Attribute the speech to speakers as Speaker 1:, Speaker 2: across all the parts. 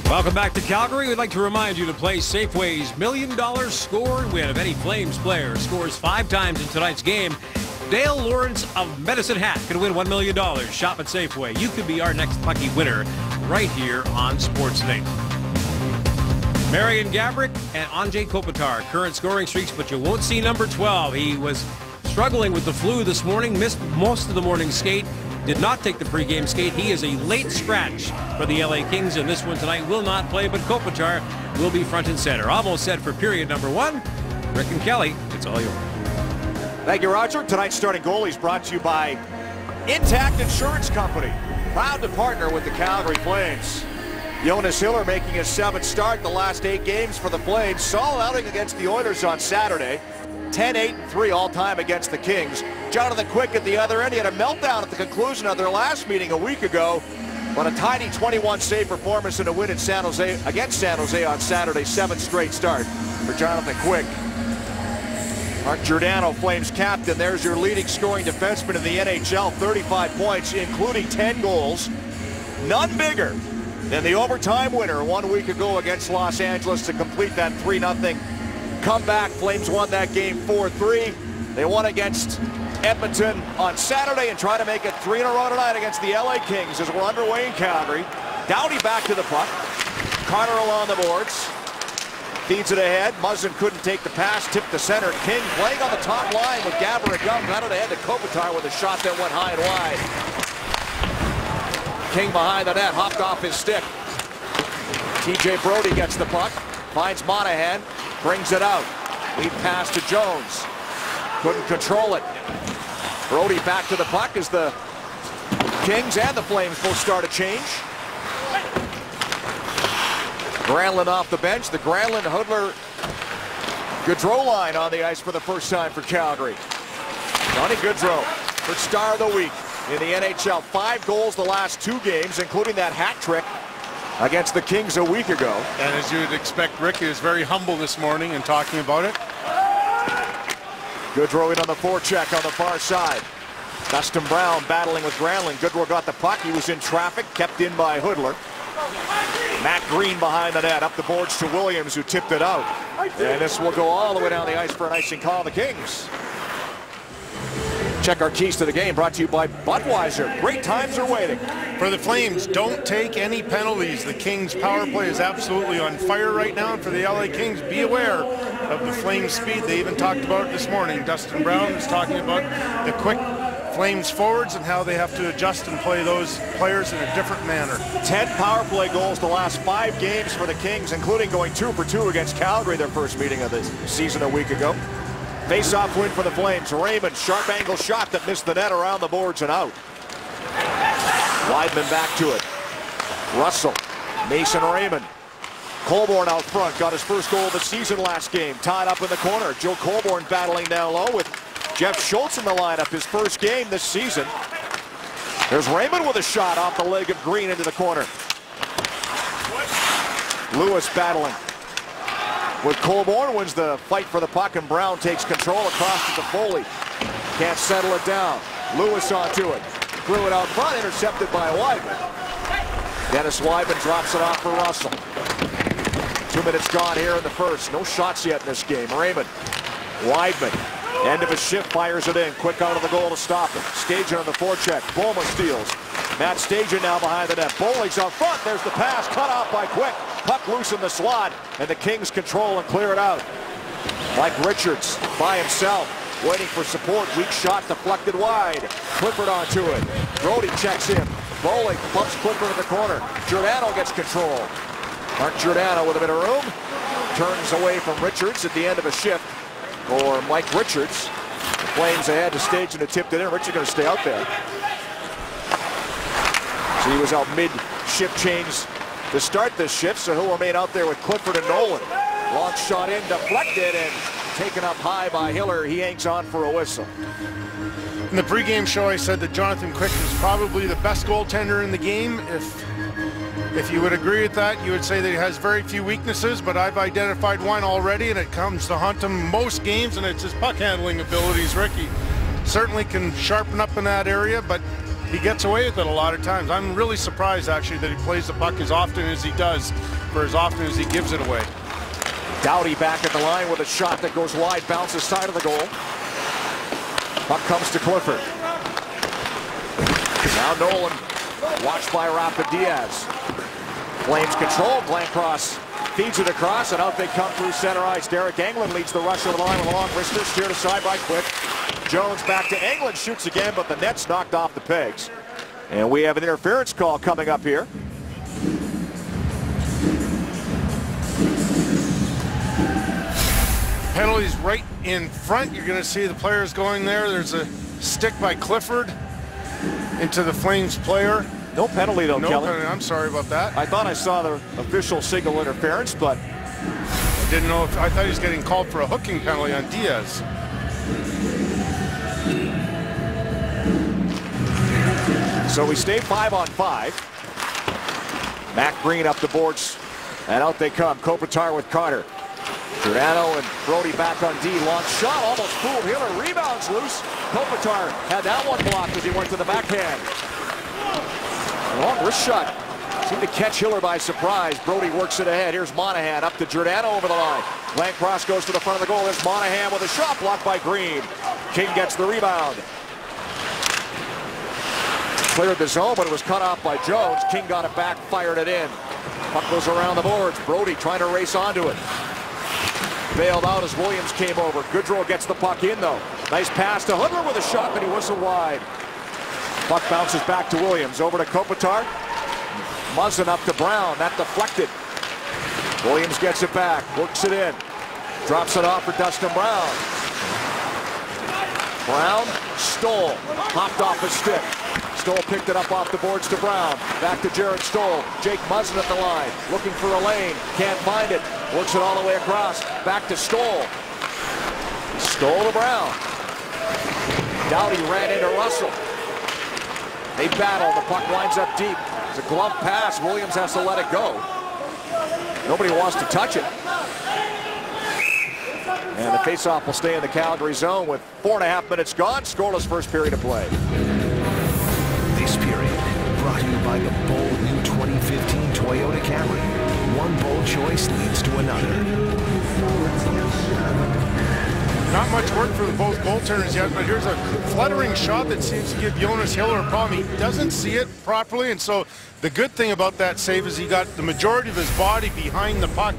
Speaker 1: Welcome back to Calgary. We'd like to remind you to play Safeway's $1 Million Score and Win. If any Flames player scores 5 times in tonight's game, Dale Lawrence of Medicine Hat could win $1 million. Shop at Safeway. You could be our next lucky winner right here on Sportsnet. Marian Gaborik and Anze Kopitar, current scoring streaks, but you won't see number 12. He was struggling with the flu this morning, missed most of the morning skate, did not take the pregame skate. He is a late scratch for the LA Kings, and this one tonight will not play, but Kopitar will be front and center. Almost set for period number 1. Rick and Kelly, it's all yours.
Speaker 2: Thank you, Roger. Tonight's starting goalies brought to you by Intact Insurance Company, proud to partner with the Calgary Flames. Jonas Hiller making his 7th start in the last 8 games for the Flames. Solid outing against the Oilers on Saturday. 10-8-3 all-time against the Kings. Jonathan Quick at the other end. He had a meltdown at the conclusion of their last meeting a week ago, but a tiny 21-save performance in a win in San Jose against San Jose on Saturday. 7th straight start for Jonathan Quick. Mark Giordano, Flames captain. There's your leading scoring defenseman in the NHL. 35 points, including 10 goals. None bigger than the overtime winner 1 week ago against Los Angeles to complete that 3-0 comeback. Flames won that game 4-3. They won against Edmonton on Saturday and try to make it 3 in a row tonight against the LA Kings as we're underway in Calgary. Downey back to the puck. Carter along the boards. Feeds it ahead. Muzzin couldn't take the pass. Tipped to center. King playing on the top line with Gaborik up. Got it ahead to Kopitar with a shot that went high and wide. King behind the net. Hopped off his stick. TJ Brodie gets the puck. Finds Monahan. Brings it out. Lead pass to Jones. Couldn't control it. Brodie back to the puck as the Kings and the Flames both start a change. Granlund off the bench. The Granlund, Hudler, Gaudreau line on the ice for the first time for Calgary. Johnny Gaudreau, first star of the week in the NHL. 5 goals the last 2 games, including that hat trick against the Kings a week ago.
Speaker 3: And as you would expect, Rick is very humble this morning in talking about it.
Speaker 2: Gaudreau in on the forecheck on the far side. Dustin Brown battling with Granlund. Gaudreau got the puck. He was in traffic, kept in by Hudler. Matt Green behind the net, up the boards to Williams, who tipped it out. And this will go all the way down the ice for an icing call on the Kings. Check our keys to the game, brought to you by Budweiser. Great times are waiting.
Speaker 3: For the Flames, don't take any penalties. The Kings' power play is absolutely on fire right now. And for the LA Kings, be aware of the Flames' speed. They even talked about it this morning. Dustin Brown was talking about the quick Flames forwards and how they have to adjust and play those players in a different manner. 10 power play goals the last 5 games for the Kings, including going 2 for 2 against Calgary, their first meeting of the season a week ago. Face-off win for the Flames. Raymond, sharp angle shot that missed the net around the boards and out. Weidman back to it. Russell, Mason Raymond. Colborne out front, got his first goal of the season last game. Tied up in the corner. Joe Colborne battling down low with Jeff Schultz in the lineup, his first game this season. There's Raymond with a shot off the leg of Green into the corner. Lewis battling with Colborne, wins the fight for the puck, and Brown takes control across to Foley. Can't settle it down. Lewis onto it. Threw it out front, intercepted by Weidman. Dennis Weidman drops it off for Russell. 2 minutes gone here in the first. No shots yet in this game. Raymond. Weidman. End of his shift, fires it in. Quick out of the goal to stop it. Stajan on the forecheck. Bowman steals. Matt Stajan now behind the net. Bowling's out front. There's the pass. Cut off by Quick. Puck loose in the slot. And the Kings control and clear it out. Mike Richards by himself. Waiting for support. Weak shot deflected wide. Clifford onto it. Brodie checks in. Bowling bumps Clifford in the corner. Giordano gets control. Mark Giordano with a bit of room. Turns away from Richards at the end of a shift. For Mike Richards. The Flames ahead to Stajan who tipped it in. Richards going to stay out there. So he was out mid-shift change to start this shift, so he'll remain out there with Clifford and Nolan. Long shot in, deflected, and taken up high by Hiller. He hangs on for a whistle. In the pregame show, I said that Jonathan Quick is probably the best goaltender in the game. If you would agree with that, you would say that he has very few weaknesses, but I've identified one already, and it comes to haunt him most games, and it's his puck handling abilities. Ricky certainly can sharpen up in that area, but
Speaker 4: he gets away with it a lot of times. I'm really surprised, actually, that he plays the puck as often as he does for as often as he gives it away.
Speaker 2: Doughty back at the line with a shot that goes wide, bounces side of the goal. Puck comes to Clifford. Now Nolan, watched by Rafa Diaz. Flames control, Blancross feeds it across, and out they come through center ice. Derek Englund leads the rush of the line with a long wrister, steered aside by Quick. Jones back to Englund, shoots again, but the net's knocked off the pegs. And we have an interference call coming up here.
Speaker 4: Penalties right in front. You're going to see the players going there. There's a stick by Clifford into the Flames player.
Speaker 2: No penalty though,
Speaker 4: no
Speaker 2: Kelly.
Speaker 4: Penalty. I'm sorry about that.
Speaker 2: I thought I saw the official signal interference, but
Speaker 4: I didn't know if I thought he was getting called for a hooking penalty on Diaz.
Speaker 2: So we stay 5-on-5. Matt Green up the boards, and out they come. Kopitar with Carter. Giordano and Brody back on D. Long shot, almost fooled Hiller. Rebounds loose. Kopitar had that one blocked as he went to the backhand. Long wrist shot. Seemed to catch Hiller by surprise. Brody works it ahead. Here's Monahan up to Giordano over the line. Blancross goes to the front of the goal. There's Monahan with a shot blocked by Green. King gets the rebound. Cleared the zone, but it was cut off by Jones. King got it back, fired it in. Puck goes around the boards. Brody trying to race onto it. Bailed out as Williams came over. Goodrow gets the puck in, though. Nice pass to Hoodler with a shot, but he whistled wide. Puck bounces back to Williams. Over to Kopitar. Muzzin up to Brown. That deflected. Williams gets it back. Works it in. Drops it off for Dustin Brown. Brown Stoll. Hopped off his stick. Stoll picked it up off the boards to Brown. Back to Jared Stoll. Jake Muzzin at the line. Looking for a lane. Can't find it. Works it all the way across. Back to Stoll. Stoll to Brown. Doughty ran into Russell. They battle. The puck winds up deep. It's a glove pass. Williams has to let it go. Nobody wants to touch it. And the faceoff will stay in the Calgary zone with 4.5 minutes gone. Scoreless first period of play.
Speaker 5: This period brought to you by the bold new 2015 Toyota Camry. One bold choice leads to another.
Speaker 4: Not much work for the both goaltenders yet, but here's a fluttering shot that seems to give Jonas Hiller a problem. He doesn't see it properly, and so the good thing about that save is he got the majority of his body behind the puck.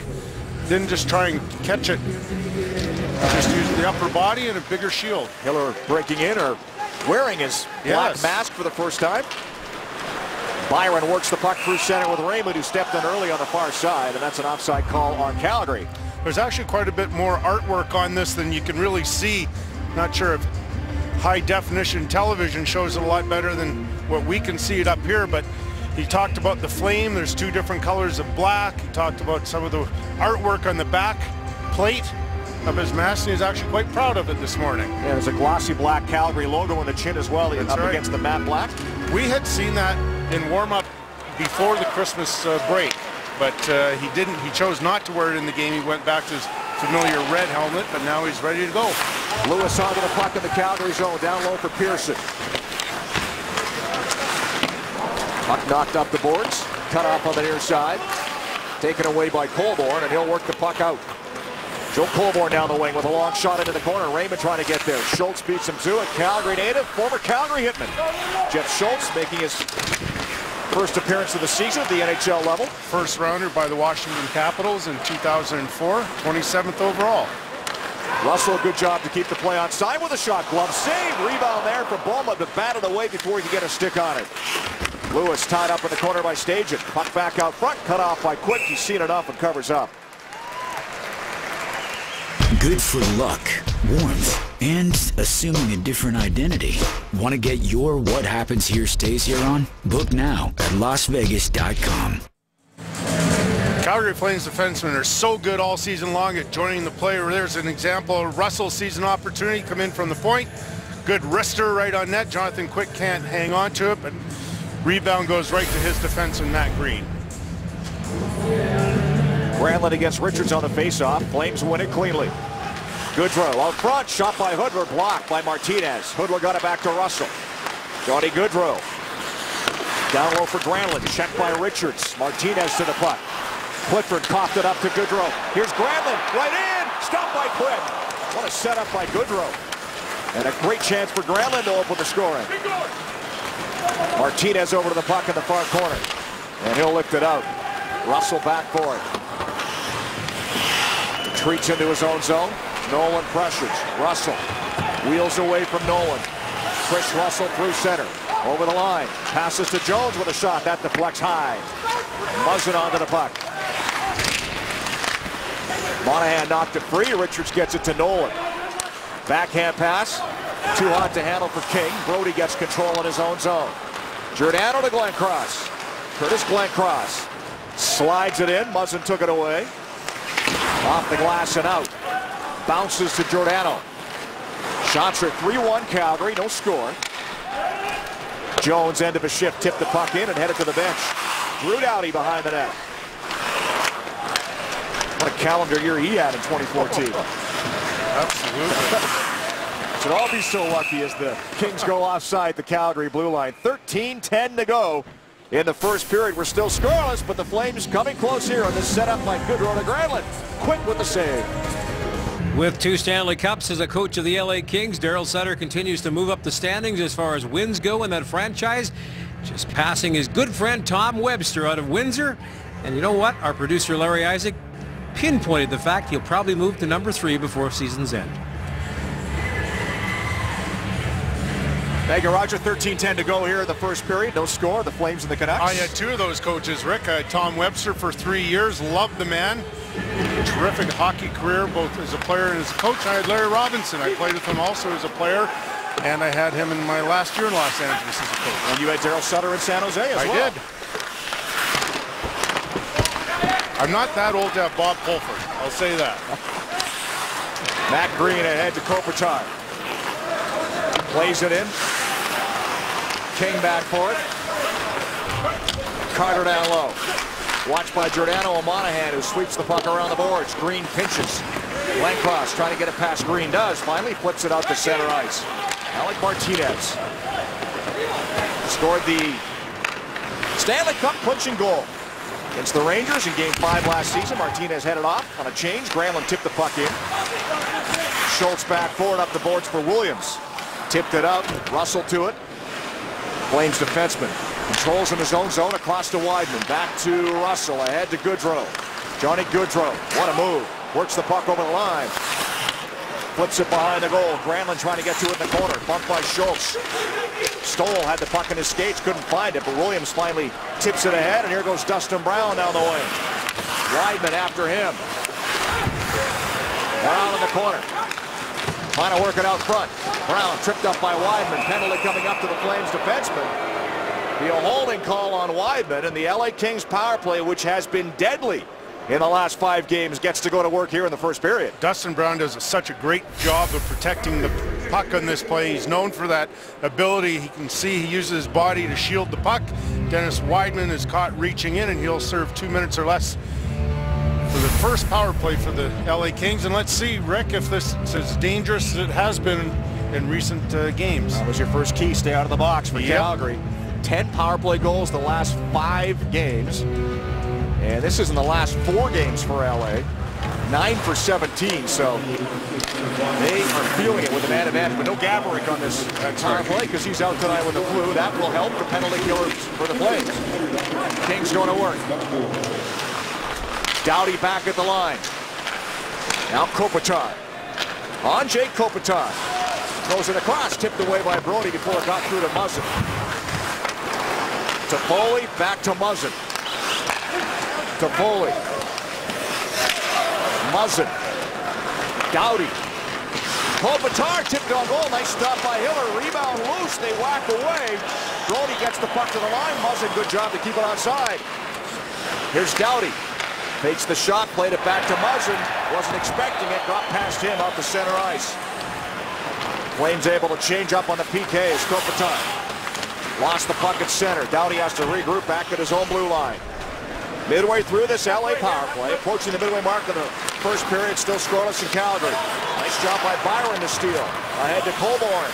Speaker 4: Didn't just try and catch it. Just used the upper body and a bigger shield.
Speaker 2: Hiller breaking in or wearing his black mask for the first time. Byron works the puck through center with Raymond, who stepped in early on the far side, and that's an offside call on Calgary.
Speaker 4: There's actually quite a bit more artwork on this than you can really see. Not sure if high definition television shows it a lot better than what we can see it up here, but he talked about the flame. There's two different colors of black. He talked about some of the artwork on the back plate of his mask, and he's actually quite proud of it this morning.
Speaker 2: Yeah, there's a glossy black Calgary logo on the chin as well. That's up right against the matte black.
Speaker 4: We had seen that in warm-up before the Christmas break, but he didn't. He chose not to wear it in the game. He went back to his familiar red helmet, but now he's ready to go.
Speaker 2: Lewis onto the puck in the Calgary zone, down low for Pearson. Puck knocked up the boards, cut off on the near side, taken away by Colborne, and he'll work the puck out. Joe Colborne down the wing with a long shot into the corner. Raymond trying to get there. Schultz beats him to it. Calgary native, former Calgary hitman. Jeff Schultz making his first appearance of the season at the NHL level.
Speaker 4: First rounder by the Washington Capitals in 2004, 27th overall.
Speaker 2: Russell, good job to keep the play on side with a shot. Glove save. Rebound there for Bowman, but batted away before he could get a stick on it. Lewis tied up in the corner by Stajan. Puck back out front, cut off by Quick. He's seen enough and covers up.
Speaker 6: Good for luck, warmth, and assuming a different identity. Want to get your What Happens Here Stays Here on? Book now at LasVegas.com.
Speaker 4: Calgary Flames defensemen are so good all season long at joining the play. There's an example of Russell's season opportunity. Come in from the point. Good wrister right on net. Jonathan Quick can't hang on to it, but rebound goes right to his defenseman, Matt Green.
Speaker 2: Granlund against Richards on the faceoff. Flames win it cleanly. Goodrow out front, shot by Hoodler, blocked by Martinez. Hoodler got it back to Russell. Johnny Goodrow Down low for Granlund. Checked by Richards. Martinez to the puck. Clifford coughed it up to Goodrow. Here's Granlund. Right in. Stopped by Quick. What a setup by Goodrow. And a great chance for Granlund to open the scoring. Martinez over to the puck in the far corner. And he'll lift it out. Russell back for it. Retreats into his own zone. Nolan pressures. Russell wheels away from Nolan. Chris Russell through center. Over the line. Passes to Jones with a shot. That deflects high. Muzzin onto the puck. Monahan knocked it free. Richards gets it to Nolan. Backhand pass. Too hot to handle for King. Brody gets control in his own zone. Giordano to Glenn Cross. Curtis Glencross slides it in. Muzzin took it away. Off the glass and out. Bounces to Giordano. Shots are 3-1 Calgary. No score. Jones, end of a shift, tipped the puck in and headed to the bench. Drew Doughty behind the net. What a calendar year he had in 2014.
Speaker 4: Absolutely.
Speaker 2: Should all be so lucky as the Kings go offside the Calgary blue line. 13-10 to go in the first period. We're still scoreless, but the Flames coming close here on this setup by Goodrow to Granlund. Quick with the save.
Speaker 1: With 2 Stanley Cups as a coach of the LA Kings, Darryl Sutter continues to move up the standings as far as wins go in that franchise. Just passing his good friend Tom Webster out of Windsor. And you know what? Our producer Larry Isaac pinpointed the fact he'll probably move to number 3 before season's end.
Speaker 2: Thank you, Roger. 13-10 to go here in the first period. No score. The Flames and the Canucks.
Speaker 4: I had 2 of those coaches, Rick. I had Tom Webster for 3 years. Loved the man. Terrific hockey career, both as a player and as a coach. I had Larry Robinson. I played with him also as a player. And I had him in my last year in Los Angeles as a coach.
Speaker 2: And you had Darryl Sutter in San Jose as well.
Speaker 4: I did. I'm not that old to have Bob Pulford. I'll say that.
Speaker 2: Matt Green ahead to Kopitar. Plays it in. King back for it. Carter down low. Watched by Giordano and Monahan, who sweeps the puck around the boards. Green pinches. Glencross trying to get it past Green. Does. Finally flips it out to center ice. Alec Martinez scored the Stanley Cup clinching goal against the Rangers in Game 5 last season. Martinez headed off on a change. Granlund tipped the puck in. Schultz back forward up the boards for Williams. Tipped it out. Russell to it. Flames defenseman controls in his own zone across to Wideman. Back to Russell. Ahead to Goodrow. Johnny Goodrow. What a move. Works the puck over the line. Flips it behind the goal. Granlund trying to get to it in the corner. Bumped by Schultz. Stoll had the puck in his skates. Couldn't find it, but Williams finally tips it ahead. And here goes Dustin Brown down the wing. Wideman after him. Brown in the corner. Trying to work it out front. Brown tripped up by Wideman. Penalty coming up to the Flames defenseman. Be a holding call on Wideman, and the LA Kings power play, which has been deadly in the last 5 games, gets to go to work here in the first period.
Speaker 4: Dustin Brown does such a great job of protecting the puck on this play. He's known for that ability. He can see he uses his body to shield the puck. Dennis Wideman is caught reaching in, and he'll serve 2 minutes or less for the first power play for the LA Kings. And let's see, Rick, if this is as dangerous as it has been in recent games.
Speaker 2: That was your first key. Stay out of the box for Calgary. 10 power play goals the last 5 games. And this is in the last 4 games for LA. 9 for 17, so they are feeling it with the man advantage. But no Gaborik on this power play because he's out tonight with the flu. That will help the penalty killers for the Flames. Kings going to work. Doughty back at the line. Now Kopitar. Anze Kopitar. Throws it across. Tipped away by Brody before it got through to Muzzin. Toffoli back to Muzzin. Toffoli. Muzzin. Doughty. Kopitar tipped on goal. Nice stop by Hiller. Rebound loose. They whack away. Brody gets the puck to the line. Muzzin, good job to keep it onside. Here's Doughty. Takes the shot, played it back to Muzzin. Wasn't expecting it, got past him out to center ice. Flames able to change up on the PK as Kopitar lost the puck at center. Doughty has to regroup back at his own blue line. Midway through this LA power play, approaching the midway mark of the first period, still scoreless in Calgary. Nice job by Byron to steal. Ahead to Colborne.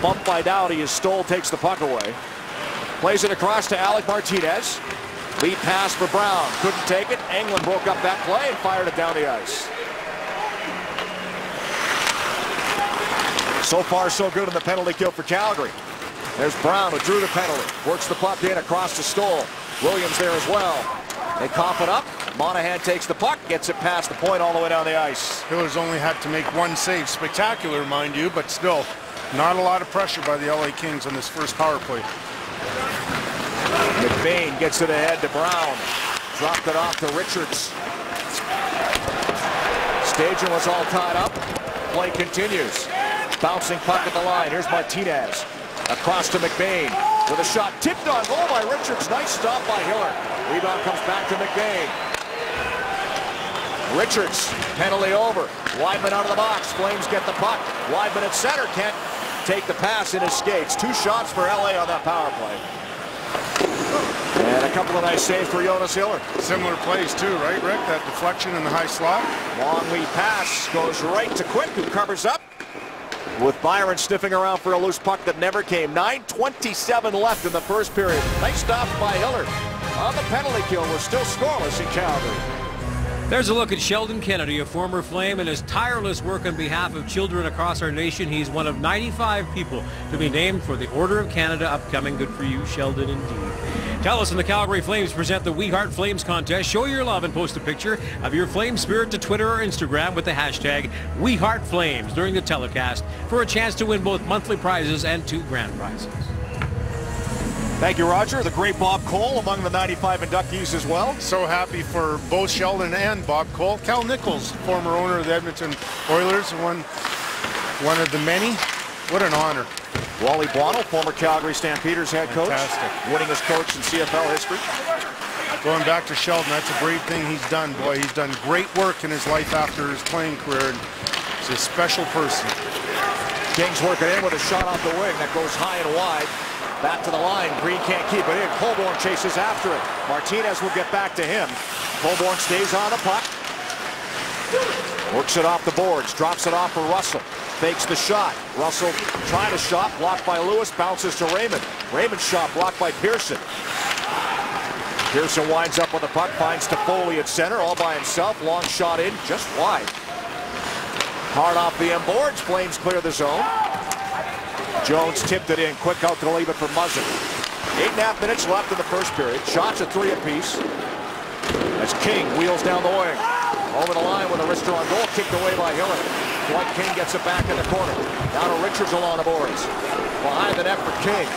Speaker 2: Bumped by Doughty as Stoll takes the puck away. Plays it across to Alec Martinez. Lead pass for Brown. Couldn't take it. Engelland broke up that play and fired it down the ice. So far, so good in the penalty kill for Calgary. There's Brown, who drew the penalty. Works the puck in across to Stoll. Williams there as well. They cough it up. Monahan takes the puck, gets it past the point all the way down the ice.
Speaker 4: Hiller's only had to make one save. Spectacular, mind you, but still not a lot of pressure by the LA Kings on this first power play.
Speaker 2: McBain gets it ahead to Brown. Dropped it off to Richards. Stajan was all tied up. Play continues. Bouncing puck at the line. Here's Martinez. Across to McBain with a shot tipped on goal by Richards. Nice stop by Hiller. Rebound comes back to McBain. Richards, penalty over. Weidman out of the box. Flames get the puck. Weidman at center, can't take the pass in his skates. 2 shots for LA on that power play. And a couple of nice saves for Jonas Hiller.
Speaker 4: Similar plays too, right, Rick? That deflection in the high slot.
Speaker 2: Long lead pass goes right to Quick, who covers up. With Byron sniffing around for a loose puck that never came. 9:27 left in the first period. Nice stop by Hiller. On the penalty kill, we're still scoreless in Calgary.
Speaker 1: There's a look at Sheldon Kennedy, a former Flame, and his tireless work on behalf of children across our nation. He's one of 95 people to be named for the Order of Canada upcoming. Good for you, Sheldon, indeed. Tell us when the Calgary Flames present the We Heart Flames contest. Show your love and post a picture of your Flame spirit to Twitter or Instagram with the hashtag We Heart Flames during the telecast for a chance to win both monthly prizes and 2 grand prizes.
Speaker 2: Thank you, Roger. The great Bob Cole among the 95 inductees as well.
Speaker 4: So happy for both Sheldon and Bob Cole. Cal Nichols, former owner of the Edmonton Oilers, one of the many. What an honor.
Speaker 2: Wally Buono, former Calgary Stampeders head coach.
Speaker 4: Fantastic.
Speaker 2: Winningest coach in CFL history.
Speaker 4: Going back to Sheldon, that's a great thing he's done, boy. He's done great work in his life after his playing career, and he's a special person.
Speaker 2: Kings working in with a shot off the wing that goes high and wide. Back to the line. Green can't keep it in. Colborne chases after it. Martinez will get back to him. Colborne stays on the puck. Works it off the boards. Drops it off for Russell. Fakes the shot. Russell trying to shot. Blocked by Lewis. Bounces to Raymond. Raymond's shot blocked by Pearson. Pearson winds up with the puck. Finds Toffoli at center. All by himself. Long shot in. Just wide. Hard off the end boards. Flames clear the zone. Jones tipped it in. Quick out to leave it for Muzzin. 8.5 minutes left in the first period. Shots at 3 apiece. As King wheels down the wing. Over the line with a wrister on goal. Kicked away by Hiller. Dwight King gets it back in the corner. Down to Richards along the boards. Behind the net for King.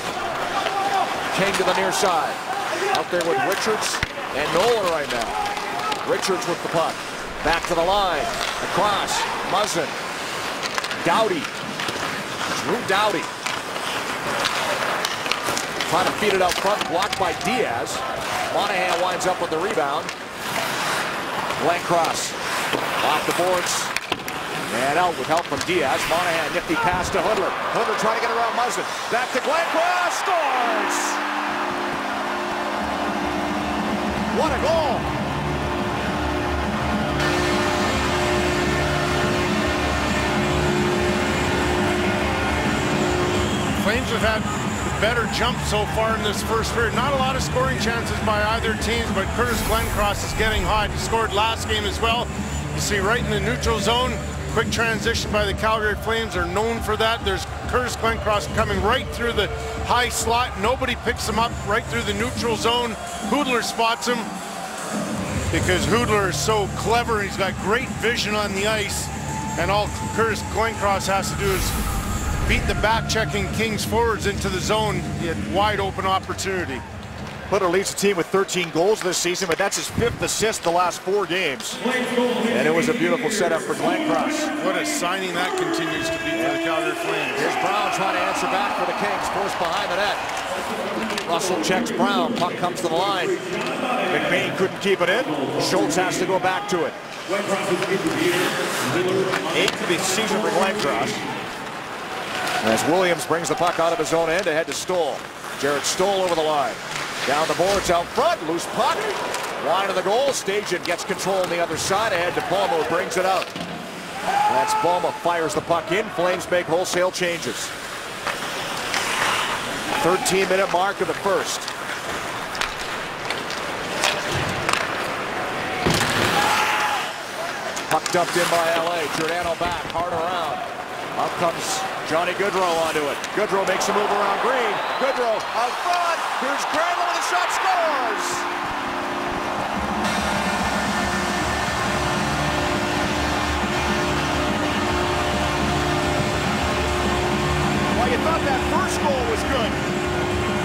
Speaker 2: King to the near side. Out there with Richards and Nolan right now. Richards with the puck. Back to the line. Across. Muzzin. Doughty. Drew Doughty. Trying to feed it out front, blocked by Diaz. Monahan winds up with the rebound. Glenn Cross off the boards and out with help from Diaz. Monahan, nifty pass to Hoodler. Hoodler trying to get around Muzzin. Back to Glenn Cross, scores! What a goal!
Speaker 4: Flames have had the better jump so far in this first period. Not a lot of scoring chances by either team, but Curtis Glencross is getting hot. He scored last game as well. You see right in the neutral zone. Quick transition by the Calgary Flames are known for that. There's Curtis Glencross coming right through the high slot. Nobody picks him up right through the neutral zone. Hoodler spots him because Hoodler is so clever. He's got great vision on the ice. And all Curtis Glencross has to do is beat the back-checking Kings forwards into the zone. He had wide open opportunity.
Speaker 2: Hoodler leads the team with 13 goals this season, but that's his 5th assist the last 4 games. And it was a beautiful setup for Glencross.
Speaker 4: What a signing that continues to be for the Calgary Flames.
Speaker 2: Here's Brown trying to answer back for the Kings, forced behind the net. Russell checks Brown, puck comes to the line. McBain couldn't keep it in. Schultz has to go back to it. 8th of the season for Glencross. As Williams brings the puck out of his own end ahead to Stoll. Jared Stoll over the line. Down the boards out front, loose puck. Line of the goal, Stajan gets control on the other side, ahead to Boma, who brings it out. That's Boma, fires the puck in. Flames make wholesale changes. 13-minute mark of the first. Puck dumped in by LA. Giordano back, hard around. Up comes Johnny Gaudreau onto it. Gaudreau makes a move around Green. Gaudreau out front. Here's Granlund with a shot, scores! Well, you thought that first goal was good.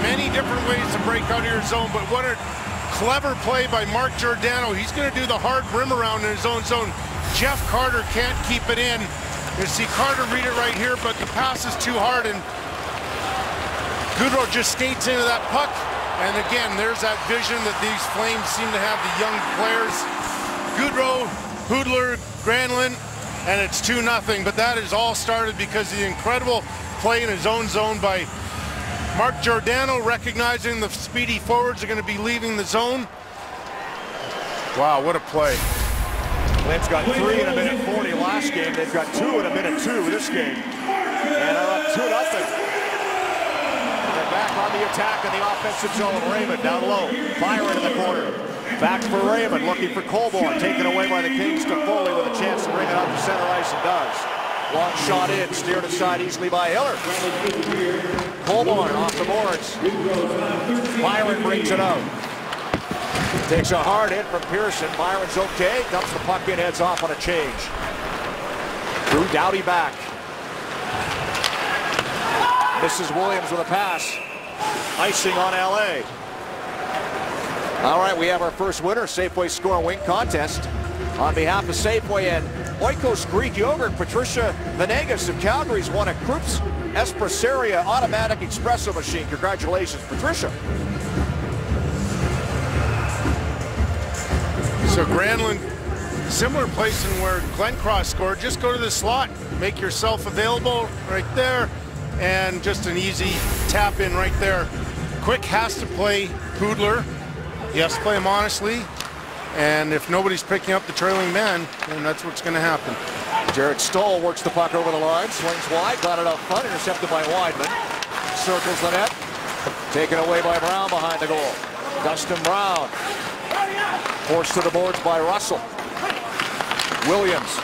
Speaker 4: Many different ways to break out of your zone, but what a clever play by Mark Giordano. He's going to do the hard rim around in his own zone. Jeff Carter can't keep it in. You see Carter read it right here, but the pass is too hard, and Gaudreau just skates into that puck. And again, there's that vision that these Flames seem to have, the young players. Gaudreau, Hudler, Granlund, and it's 2-0. But that has all started because of the incredible play in his own zone by Mark Giordano, recognizing the speedy forwards are going to be leaving the zone. Wow, what a play.
Speaker 2: Flames got 3 in a minute 40 last game. They've got 2 in a minute 2 this game. And are up 2-0. They're back on the attack in the offensive zone. Raymond down low. Byron in the corner. Back for Raymond, looking for Colborne. Taken away by the Kings to Foley with a chance to bring it out to center ice, and does. Long shot in, steered aside easily by Hiller. Colborne off the boards. Byron brings it out. Takes a hard hit from Pearson. Byron's okay. Dumps the puck in, heads off on a change. Drew Doughty back. Misses Williams with a pass. Icing on LA. All right, we have our first winner, Safeway Score and Win contest. On behalf of Safeway and Oikos Greek Yogurt, Patricia Venegas of Calgary's won a Krups Espresseria automatic espresso machine. Congratulations, Patricia.
Speaker 4: So Granlund, similar placing where Glencross scored. Just go to the slot, make yourself available right there, and just an easy tap in right there. Quick has to play Hudler. He has to play him honestly, and if nobody's picking up the trailing man, then that's what's going to happen.
Speaker 2: Jared Stoll works the puck over the line, swings wide, got it out front, intercepted by Wideman. Circles the net, taken away by Brown behind the goal. Dustin Brown. Forced to the boards by Russell. Williams.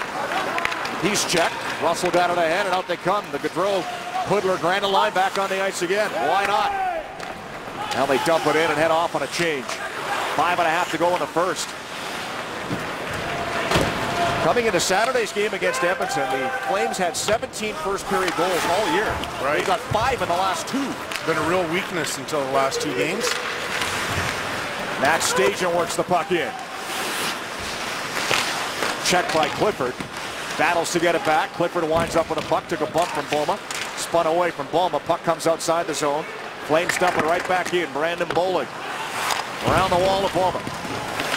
Speaker 2: He's checked. Russell got it ahead, and out they come. The Gaudreau, Hudler, Granlund line back on the ice again. Why not? Now they dump it in and head off on a change. 5.5 to go in the first. Coming into Saturday's game against Edmonton, the Flames had 17 first-period goals all year.
Speaker 4: Right.
Speaker 2: They got 5 in the last 2.
Speaker 4: Been a real weakness until the last 2 games.
Speaker 2: Max Stajan works the puck in. Checked by Clifford. Battles to get it back. Clifford winds up with a puck. Took a bump from Boma. Spun away from Boma. Puck comes outside the zone. Flames dump it right back in. Brandon Bollig. Around the wall of Boma.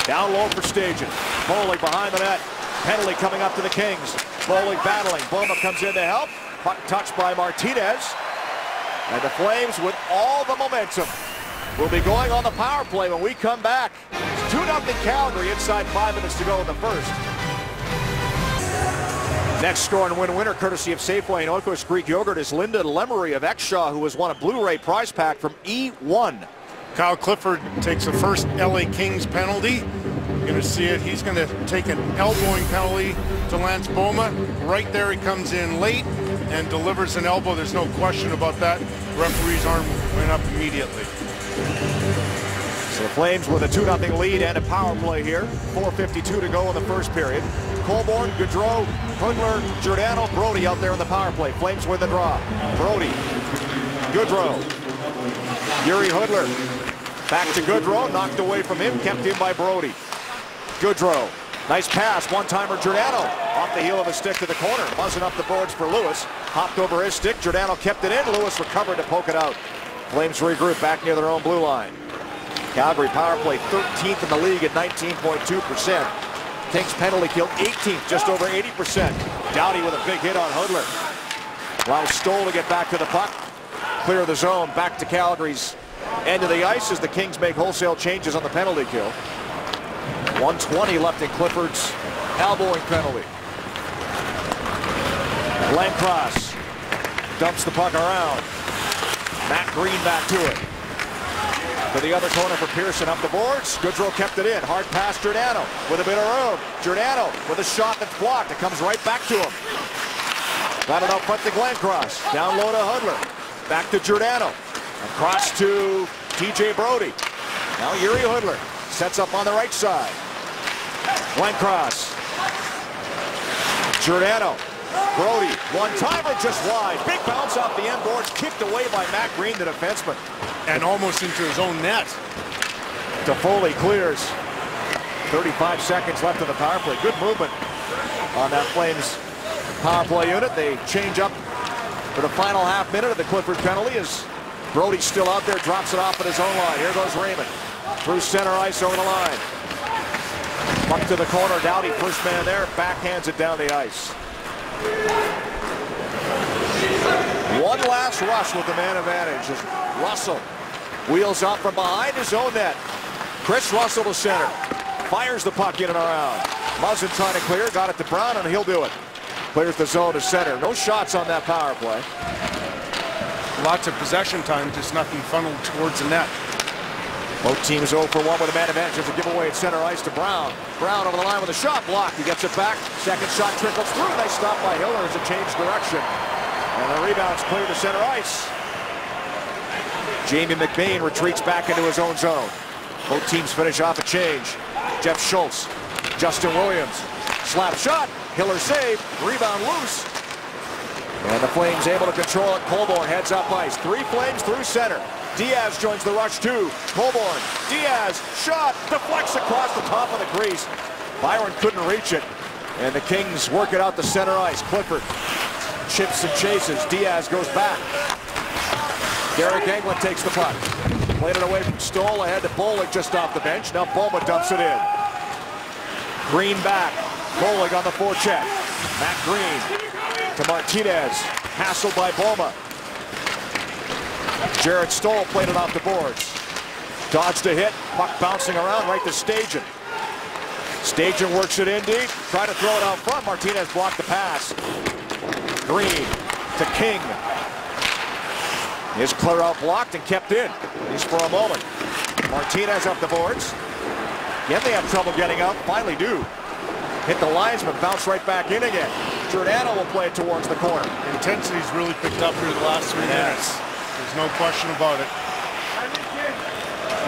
Speaker 2: Down low for Stajan. Bollig behind the net. Penalty coming up to the Kings. Bollig battling. Boma comes in to help. Puck touched by Martinez. And the Flames with all the momentum will be going on the power play when we come back. 2-0 Calgary inside 5 minutes to go in the first. Next Score and Win winner, courtesy of Safeway and Oikos Greek Yogurt, is Linda Lemery of Exshaw, who has won a Blu-ray prize pack from E1.
Speaker 4: Kyle Clifford takes the first LA Kings penalty. You're going to see it. He's going to take an elbowing penalty to Lance Boma. Right there, he comes in late and delivers an elbow. There's no question about that. The referee's arm went up immediately.
Speaker 2: So the Flames with a 2-0 lead and a power play here. 4:52 to go in the first period. Colborne, Gaudreau, Hudler, Giordano, Brody out there in the power play. Flames win the draw. Brody, Gaudreau, Yuri Hudler. Back to Gaudreau, knocked away from him, kept in by Brody. Gaudreau, nice pass, one-timer Giordano. Off the heel of a stick to the corner, buzzing up the boards for Lewis. Hopped over his stick, Giordano kept it in, Lewis recovered to poke it out. Flames regroup back near their own blue line. Calgary power play 13th in the league at 19.2%. Kings penalty kill 18th, just over 80%. Doughty with a big hit on Hudler. Allows Stoll to get back to the puck. Clear the zone, back to Calgary's end of the ice as the Kings make wholesale changes on the penalty kill. 1:20 left in Clifford's elbowing penalty. Glencross dumps the puck around. Matt Green back to it. To the other corner for Pearson, up the boards. Goodrow kept it in. Hard pass, Giordano with a bit of room. Giordano with a shot that's blocked. It comes right back to him. Got it out front to Glencross. Down low to Hudler. Back to Giordano. Across to TJ Brodie. Now Yuri Hudler sets up on the right side. Glencross. Giordano. Brodie, one-timer just wide. Big bounce off the end boards, kicked away by Matt Green, the defenseman.
Speaker 4: And almost into his own net.
Speaker 2: Toffoli clears. 35 seconds left in the power play. Good movement on that Flames power play unit. They change up for the final half minute of the Clifford penalty as Brodie's still out there, drops it off at his own line. Here goes Raymond. Through center ice over the line. Up to the corner, Doughty, first man there, backhands it down the ice. One last rush with the man advantage as Russell wheels up from behind his own net. Chris Russell to center. Fires the puck in and around. Muzzin trying to clear, got it to Brown, and he'll do it. Clears the zone to center. No shots on that power play.
Speaker 4: Lots of possession time, just nothing funneled towards the net.
Speaker 2: Both teams 0 for 1 with a man advantage. There's a giveaway at center ice to Brown. Brown over the line with a shot blocked. He gets it back. Second shot trickles through. Nice stop by Hiller as it changed direction. And the rebound's clear to center ice. Jamie McBain retreats back into his own zone. Both teams finish off a change. Jeff Schultz, Justin Williams. Slap shot. Hiller saved. Rebound loose. And the Flames able to control it. Colborne heads up ice. 3 Flames through center. Diaz joins the rush too. Colborne, Diaz, shot, deflects across the top of the crease. Byron couldn't reach it. And the Kings work it out to center ice. Clifford chips and chases. Diaz goes back. Derek Englund takes the puck. Played it away from Stoll, ahead to Bollig just off the bench. Now Boma dumps it in. Green back. Bollig on the forecheck. Matt Green to Martinez. Hassled by Boma. Jared Stoll played it off the boards. Dodged a hit. Puck bouncing around right to Stajan. Stajan works it in deep. Tried to throw it out front. Martinez blocked the pass. Green to King. His clear out blocked and kept in. At least for a moment. Martinez up the boards. Again, they have trouble getting out. Finally do. Hit the linesman. Bounce right back in again. Giordano will play it towards the corner.
Speaker 4: Intensity's really picked up here the last 3 minutes. There's no question about it.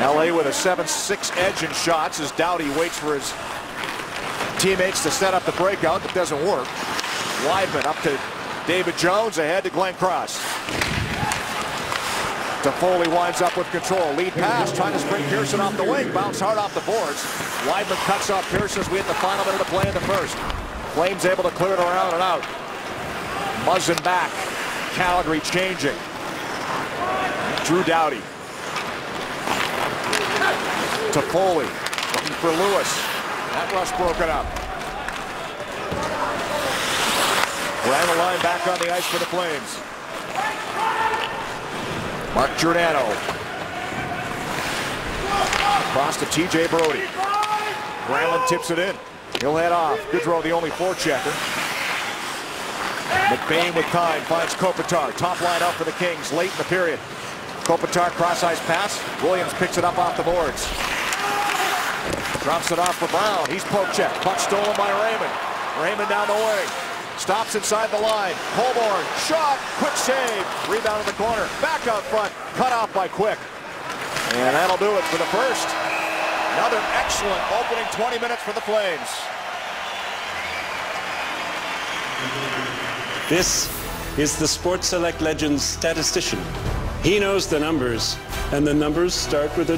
Speaker 2: LA with a 7-6 edge in shots as Doughty waits for his teammates to set up the breakout. That doesn't work. Weidman up to David Jones, ahead to Glencross. Toffoli winds up with control. Lead pass, trying to spring Pearson off the wing. Bounce hard off the boards. Weidman cuts off Pearson as we hit the final minute of play in the first. Flames able to clear it around and out. Muzzin back. Calgary changing. Drew Doughty. Toffoli looking for Lewis. That rush broken up. Ran the line back on the ice for the Flames. Mark Giordano. Across to TJ Brodie. Granlund tips it in. He'll head off. Goodrow the only forechecker. McBain with time finds Kopitar. Top line out for the Kings late in the period. Kopitar cross-ice pass. Williams picks it up off the boards. Drops it off for Brown. He's poke check. Puck stolen by Raymond. Raymond down the wing. Stops inside the line. Colborne. Shot. Quick save. Rebound in the corner. Back out front. Cut off by Quick. And that'll do it for the first. Another excellent opening 20 minutes for the Flames.
Speaker 7: This is the Sports Select Legends statistician. He knows the numbers, and the numbers start with a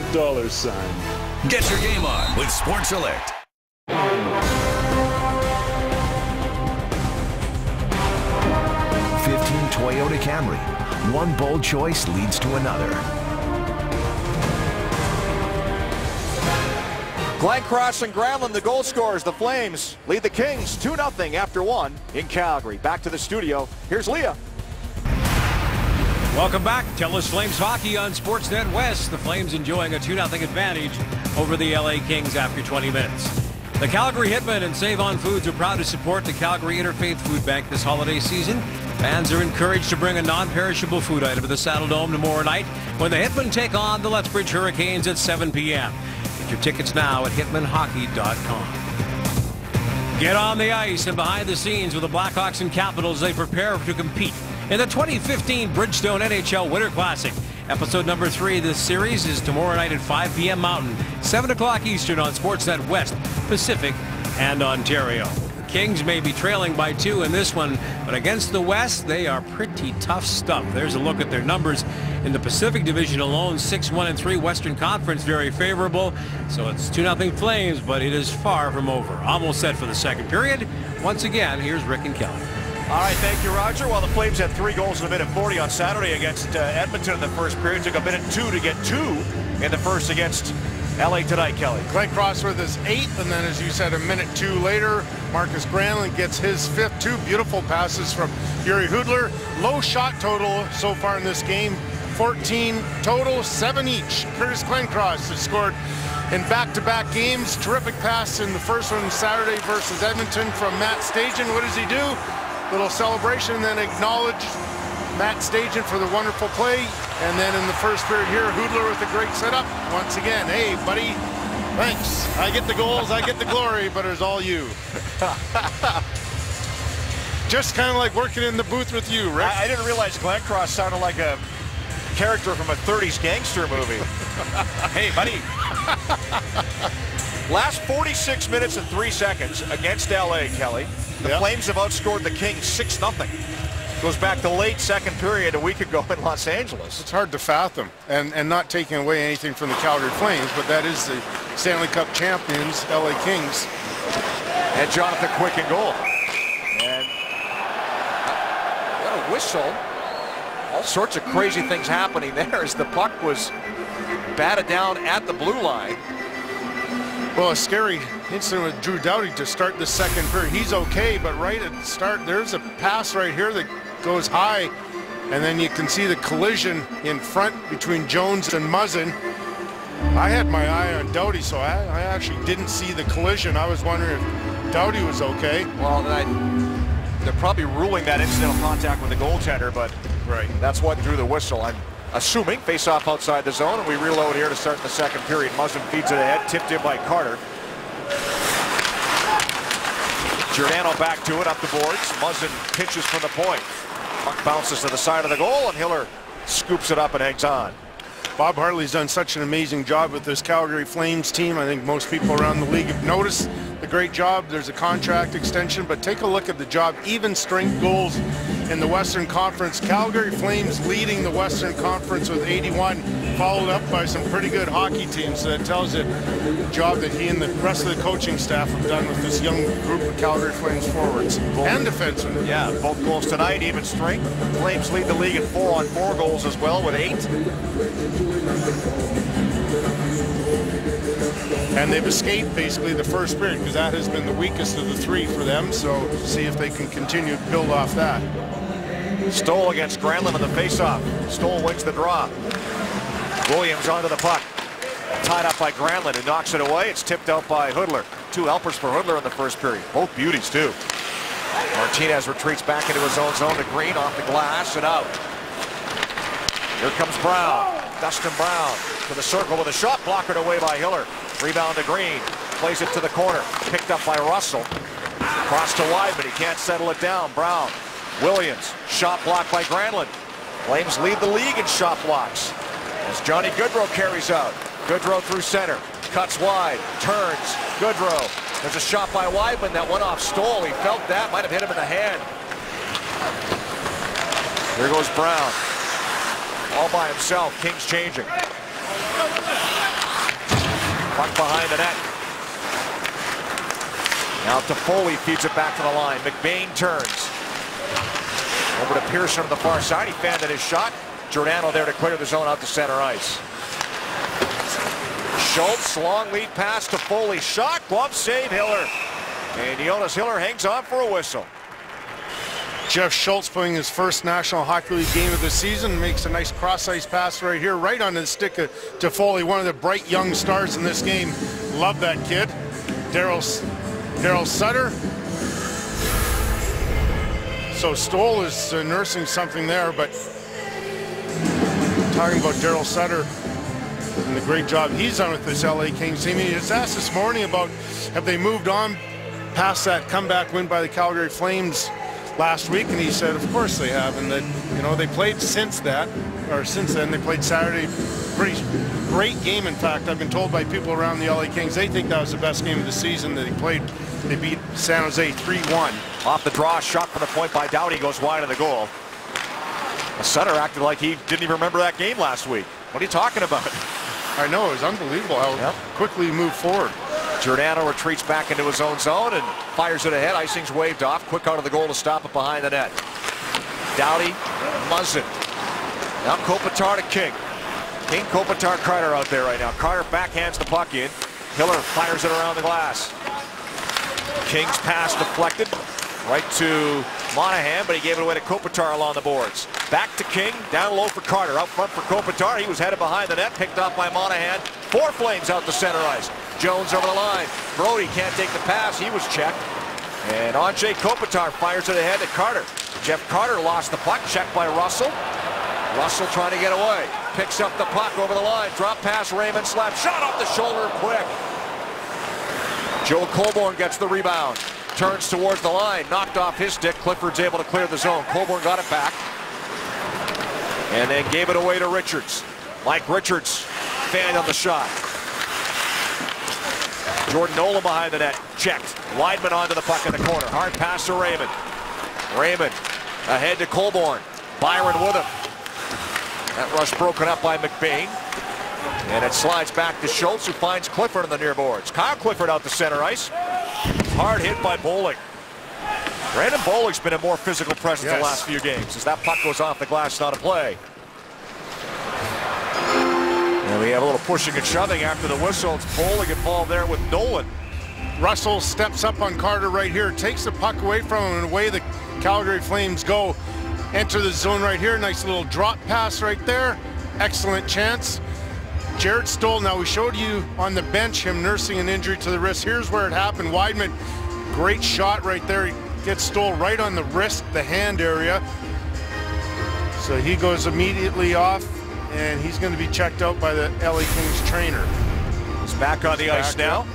Speaker 7: $sign.
Speaker 5: Get your game on with Sports Select. 15 Toyota Camry. One bold choice leads to another.
Speaker 2: Glencross and Granlund, the goal scorers. The Flames lead the Kings 2-0 after 1 in Calgary. Back to the studio. Here's Leah.
Speaker 1: Welcome back. TELUS Flames hockey on Sportsnet West. The Flames enjoying a 2-0 advantage over the LA Kings after 20 minutes. The Calgary Hitmen and Save On Foods are proud to support the Calgary Interfaith Food Bank this holiday season. Fans are encouraged to bring a non-perishable food item to the Saddle Dome tomorrow night when the Hitmen take on the Lethbridge Hurricanes at 7 p.m. Get your tickets now at hitmanhockey.com. Get on the ice and behind the scenes with the Blackhawks and Capitals they prepare to compete in the 2015 Bridgestone NHL Winter Classic. Episode number 3 of this series is tomorrow night at 5 p.m. Mountain, 7 o'clock Eastern on Sportsnet West, Pacific, and Ontario. The Kings may be trailing by 2 in this one, but against the West, they are pretty tough stuff. There's a look at their numbers in the Pacific Division alone. 6-1-3 Western Conference, very favorable. So it's 2-0 Flames, but it is far from over. Almost set for the second period. Once again, here's Rick and Kelly.
Speaker 2: All right, thank you, Roger. Well, the Flames had 3 goals in a minute 40 on Saturday against Edmonton in the first period. Took a minute 2 to get 2 in the first against LA tonight, Kelly.
Speaker 4: Glenn Cross with his 8th, and then, as you said, a minute 2 later, Marcus Granlund gets his 5th. 2 beautiful passes from Yuri Hudler. Low shot total so far in this game, 14 total, 7 each. Curtis Glencross has scored in back-to-back games. Terrific pass in the first one Saturday versus Edmonton from Matt Stajan. What does he do? Little celebration, then acknowledge Matt Stajan for the wonderful play. And then in the first period here, Hudler with a great setup. Once again, hey, buddy, thanks. I get the goals, I get the glory, but it's all you. Just kind of like working in the booth with you, Rick.
Speaker 2: I didn't realize Glencross sounded like a character from a 30s gangster movie. Hey, buddy. Last 46 minutes and 3 seconds against LA, Kelly. The Flames have outscored the Kings 6-0. Goes back to late second period a week ago in Los Angeles.
Speaker 4: It's hard to fathom, and not taking away anything from the Calgary Flames, but that is the Stanley Cup champions, LA Kings.
Speaker 2: And Jonathan Quick in goal. And what a whistle. All sorts of crazy things happening there as the puck was batted down at the blue line.
Speaker 4: Well, a scary incident with Drew Doughty to start the second period. He's okay, but right at the start, there's a pass right here that goes high, and then you can see the collision in front between Jones and Muzzin. I had my eye on Doughty, so I actually didn't see the collision. I was wondering if Doughty was okay.
Speaker 2: Well, they're probably ruling that incidental contact with the goaltender, but that's what drew the whistle. I'm assuming face-off outside the zone, and we reload here to start the second period. Muzzin feeds it ahead, tipped in by Carter. Giordano back to it, up the boards. Muzzin pitches from the point. Puck bounces to the side of the goal, and Hiller scoops it up and hangs on.
Speaker 4: Bob Hartley's done such an amazing job with this Calgary Flames team. I think most people around the league have noticed the great job. There's a contract extension, but take a look at the job. Even strength goals in the Western Conference. Calgary Flames leading the Western Conference with 81, followed up by some pretty good hockey teams. So that tells you the job that he and the rest of the coaching staff have done with this young group of Calgary Flames forwards and defensemen.
Speaker 2: Yeah, both goals tonight, even strength. Flames lead the league in 4-on-4 goals as well with 8.
Speaker 4: And they've escaped basically the first period because that has been the weakest of the 3 for them. So see if they can continue to build off that.
Speaker 2: Stoll against Granlund on the faceoff. Stoll wins the draw. Williams onto the puck. Tied up by Granlund, who knocks it away. It's tipped out by Hudler. 2 helpers for Hudler in the first period. Both beauties, too. Martinez retreats back into his own zone to Green, off the glass and out. Here comes Brown. Dustin Brown to the circle with a shot, blockered away by Hiller. Rebound to Green. Plays it to the corner. Picked up by Russell. Cross to Weidman. He can't settle it down. Brown. Williams. Shot blocked by Granlund. Flames lead the league in shot blocks as Johnny Goodrow carries out. Goodrow through center. Cuts wide. Turns. Goodrow. There's a shot by Weidman that went off Stoll. He felt that. Might have hit him in the hand. Here goes Brown. All by himself. Kings changing. Puck behind the net. Now Toffoli feeds it back to the line. McBain turns. Over to Pearson on the far side. He fanned at his shot. Giordano there to clear the zone out to center ice. Schultz, long lead pass to Foley. Shot, glove save, Hiller. And Jonas Hiller hangs on for a whistle.
Speaker 4: Jeff Schultz playing his first National Hockey League game of the season. Makes a nice cross-ice pass right here, right on the stick of Toffoli, one of the bright young stars in this game. Love that kid. Daryl Sutter. So Stoll is nursing something there, but talking about Daryl Sutter and the great job he's done with this LA Kings team. He was asked this morning about have they moved on past that comeback win by the Calgary Flames last week, and he said of course they have, and that, you know, they played since then. They played Saturday. Pretty great game, in fact. I've been told by people around the LA Kings they think that was the best game of the season that he played. They beat San Jose 3-1.
Speaker 2: Off the draw, shot from the point by Doughty, goes wide of the goal. Sutter acted like he didn't even remember that game last week. What are you talking about?
Speaker 4: I know, it was unbelievable how quickly he moved forward.
Speaker 2: Giordano retreats back into his own zone and fires it ahead. Icing's waved off. Quick out of the goal to stop it behind the net. Doughty, Muzzin. Now Kopitar to King. King, Kopitar, Carter out there right now. Carter backhands the puck in. Hiller fires it around the glass. King's pass deflected right to Monahan, but he gave it away to Kopitar along the boards. Back to King, down low for Carter. Out front for Kopitar. He was headed behind the net, picked off by Monahan. 4 Flames out the center ice. Jones over the line. Brody can't take the pass. He was checked. And Andrei Kopitar fires it ahead to Carter. Jeff Carter lost the puck, checked by Russell. Russell trying to get away. Picks up the puck over the line. Drop pass, Raymond slap. Shot off the shoulder quick. Joe Colborne gets the rebound. Turns towards the line. Knocked off his stick. Clifford's able to clear the zone. Colborne got it back. And then gave it away to Richards. Mike Richards fanned on the shot. Jordan Nolan behind the net. Checked. Weidman onto the puck in the corner. Hard pass to Raymond. Raymond ahead to Colborne. Byron with him. That rush broken up by McBain. And it slides back to Schultz, who finds Clifford on the near boards. Kyle Clifford out to center ice. Hard hit by Bowling. Brandon Bowling's been a more physical presence the last few games. As that puck goes off the glass, not a play. And we have a little pushing and shoving after the whistle. It's Bowling involved there with Nolan.
Speaker 4: Russell steps up on Carter right here, takes the puck away from him, and away the Calgary Flames go. Enter the zone right here. Nice little drop pass right there. Excellent chance. Jarrett Stoll, now we showed you on the bench him nursing an injury to the wrist. Here's where it happened. Weidman, great shot right there. He gets Stoll right on the wrist, the hand area. So he goes immediately off, and he's going to be checked out by the LA Kings trainer.
Speaker 2: He's back on the ice now.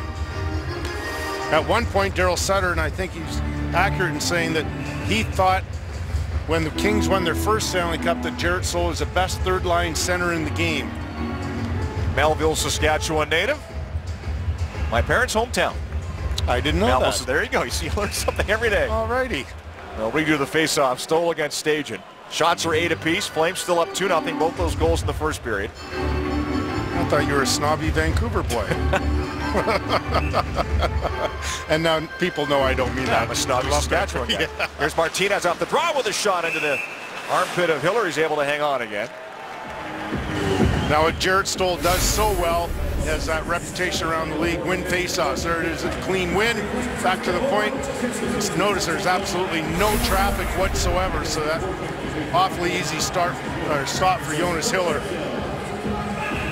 Speaker 4: At one point, Daryl Sutter, and I think he's accurate in saying that he thought when the Kings won their first Stanley Cup that Jarrett Stoll is the best third-line center in the game.
Speaker 2: Melville, Saskatchewan native. My parents' hometown.
Speaker 4: I didn't know
Speaker 2: Melville,
Speaker 4: that.
Speaker 2: there you go. You see, you learn something every day.
Speaker 4: All righty.
Speaker 2: They'll redo the face-off. Stoll against Stajan. Shots are 8 apiece. Flames still up 2-0. Both those goals in the first period.
Speaker 4: I thought you were a snobby Vancouver boy. And now people know I don't mean that.
Speaker 2: I'm a snobby Saskatchewan guy. Yeah. Here's Martinez off the draw with a shot into the armpit of Hiller. He's able to hang on again.
Speaker 4: Now what Jarrett Stoll does so well, he has that reputation around the league, win faceoffs. There it is, a clean win. Back to the point. Just notice there's absolutely no traffic whatsoever, so that awfully easy stop for Jonas Hiller.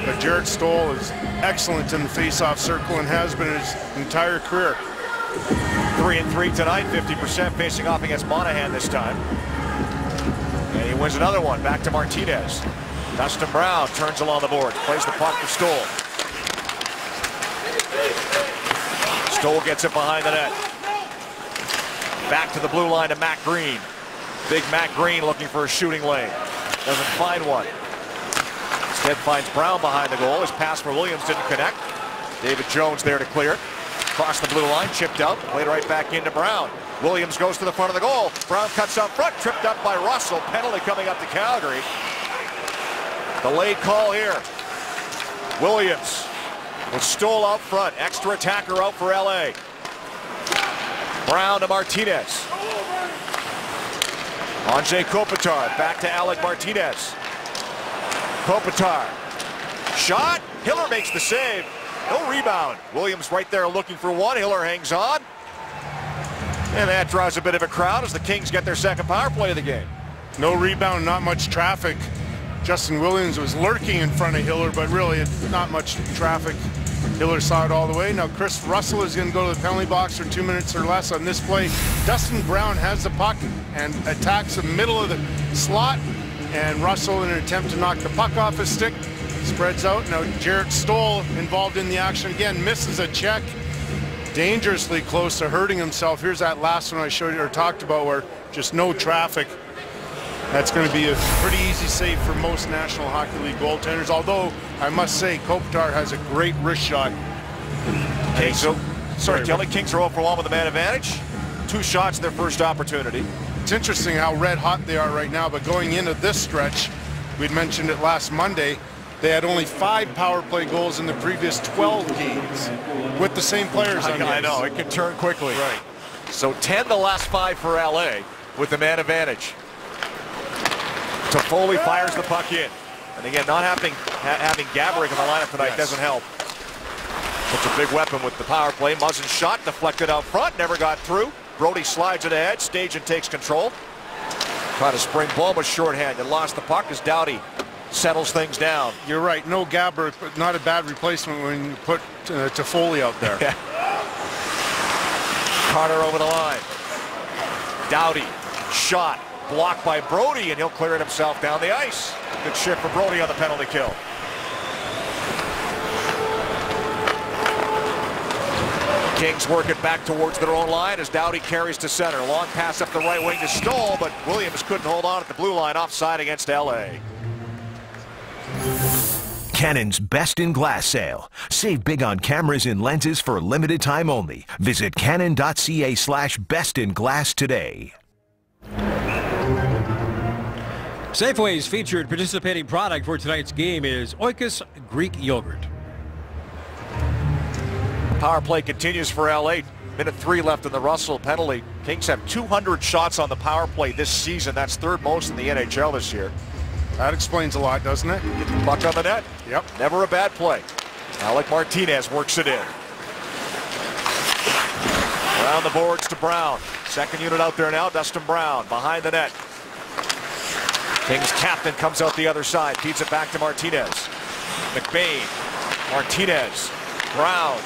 Speaker 4: But Jarrett Stoll is excellent in the faceoff circle and has been his entire career.
Speaker 2: 3-3 tonight, 50% facing off against Monahan this time. And he wins another one, back to Martinez. Dustin Brown turns along the board, plays the puck for Stoll. Stoll gets it behind the net. Back to the blue line to Matt Green. Big Matt Green looking for a shooting lane. Doesn't find one. Instead finds Brown behind the goal. His pass for Williams didn't connect. David Jones there to clear it. Across the blue line, chipped out, played right back into Brown. Williams goes to the front of the goal. Brown cuts up front, tripped up by Russell. Penalty coming up to Calgary. Delayed call here. Williams with Stoll out front. Extra attacker out for LA. Brown to Martinez. Andrei Kopitar back to Alec Martinez. Kopitar. Shot. Hiller makes the save. No rebound. Williams right there looking for one. Hiller hangs on. And that draws a bit of a crowd as the Kings get their second power play of the game.
Speaker 4: No rebound, not much traffic. Justin Williams was lurking in front of Hiller, but really not much traffic. Hiller saw it all the way. Now Chris Russell is going to go to the penalty box for 2 minutes or less on this play. Dustin Brown has the puck and attacks the middle of the slot. And Russell, in an attempt to knock the puck off his stick, spreads out. Now Jarrett Stoll involved in the action again, misses a check. Dangerously close to hurting himself. Here's that last one I showed you or talked about where just no traffic. That's going to be a pretty easy save for most National Hockey League goaltenders, although I must say Kopitar has a great wrist shot.
Speaker 2: Okay, sorry, Kelly, Kings are 0 for 1 with the man advantage. 2 shots, their first opportunity.
Speaker 4: It's interesting how red hot they are right now, but going into this stretch, we'd mentioned it last Monday, they had only 5 power play goals in the previous 12 games with the same players on the ice.
Speaker 2: I know, it can turn quickly.
Speaker 4: Right.
Speaker 2: So 10 the last 5 for LA with the man advantage. Toffoli fires the puck in. And again, not having Gaborik in the lineup tonight doesn't help. Such a big weapon with the power play. Muzzin's shot deflected out front, never got through. Brody slides it ahead. Stajan takes control. Trying to spring Ball was shorthanded. Lost the puck as Doughty settles things down.
Speaker 4: You're right. No Gaborik, but not a bad replacement when you put Toffoli out there.
Speaker 2: Carter over the line. Doughty shot. Blocked by Brody, and he'll clear it himself down the ice. Good shift for Brody on the penalty kill. Kings work it back towards their own line as Doughty carries to center. Long pass up the right wing to Stoll, but Williams couldn't hold on at the blue line, offside against LA.
Speaker 5: Canon's Best in Glass sale. Save big on cameras and lenses for a limited time only. Visit canon.ca/bestinglass today.
Speaker 1: Safeway's featured participating product for tonight's game is Oikos Greek Yogurt.
Speaker 2: Power play continues for LA. Minute 3 left in the Russell penalty. Kings have 200 shots on the power play this season. That's 3rd most in the NHL this year.
Speaker 4: That explains a lot, doesn't it?
Speaker 2: Get the puck on the net.
Speaker 4: Yep.
Speaker 2: Never a bad play. Alec Martinez works it in. Around the boards to Brown. Second unit out there now, Dustin Brown behind the net. Kings captain comes out the other side, feeds it back to Martinez. McBain, Martinez, Brown.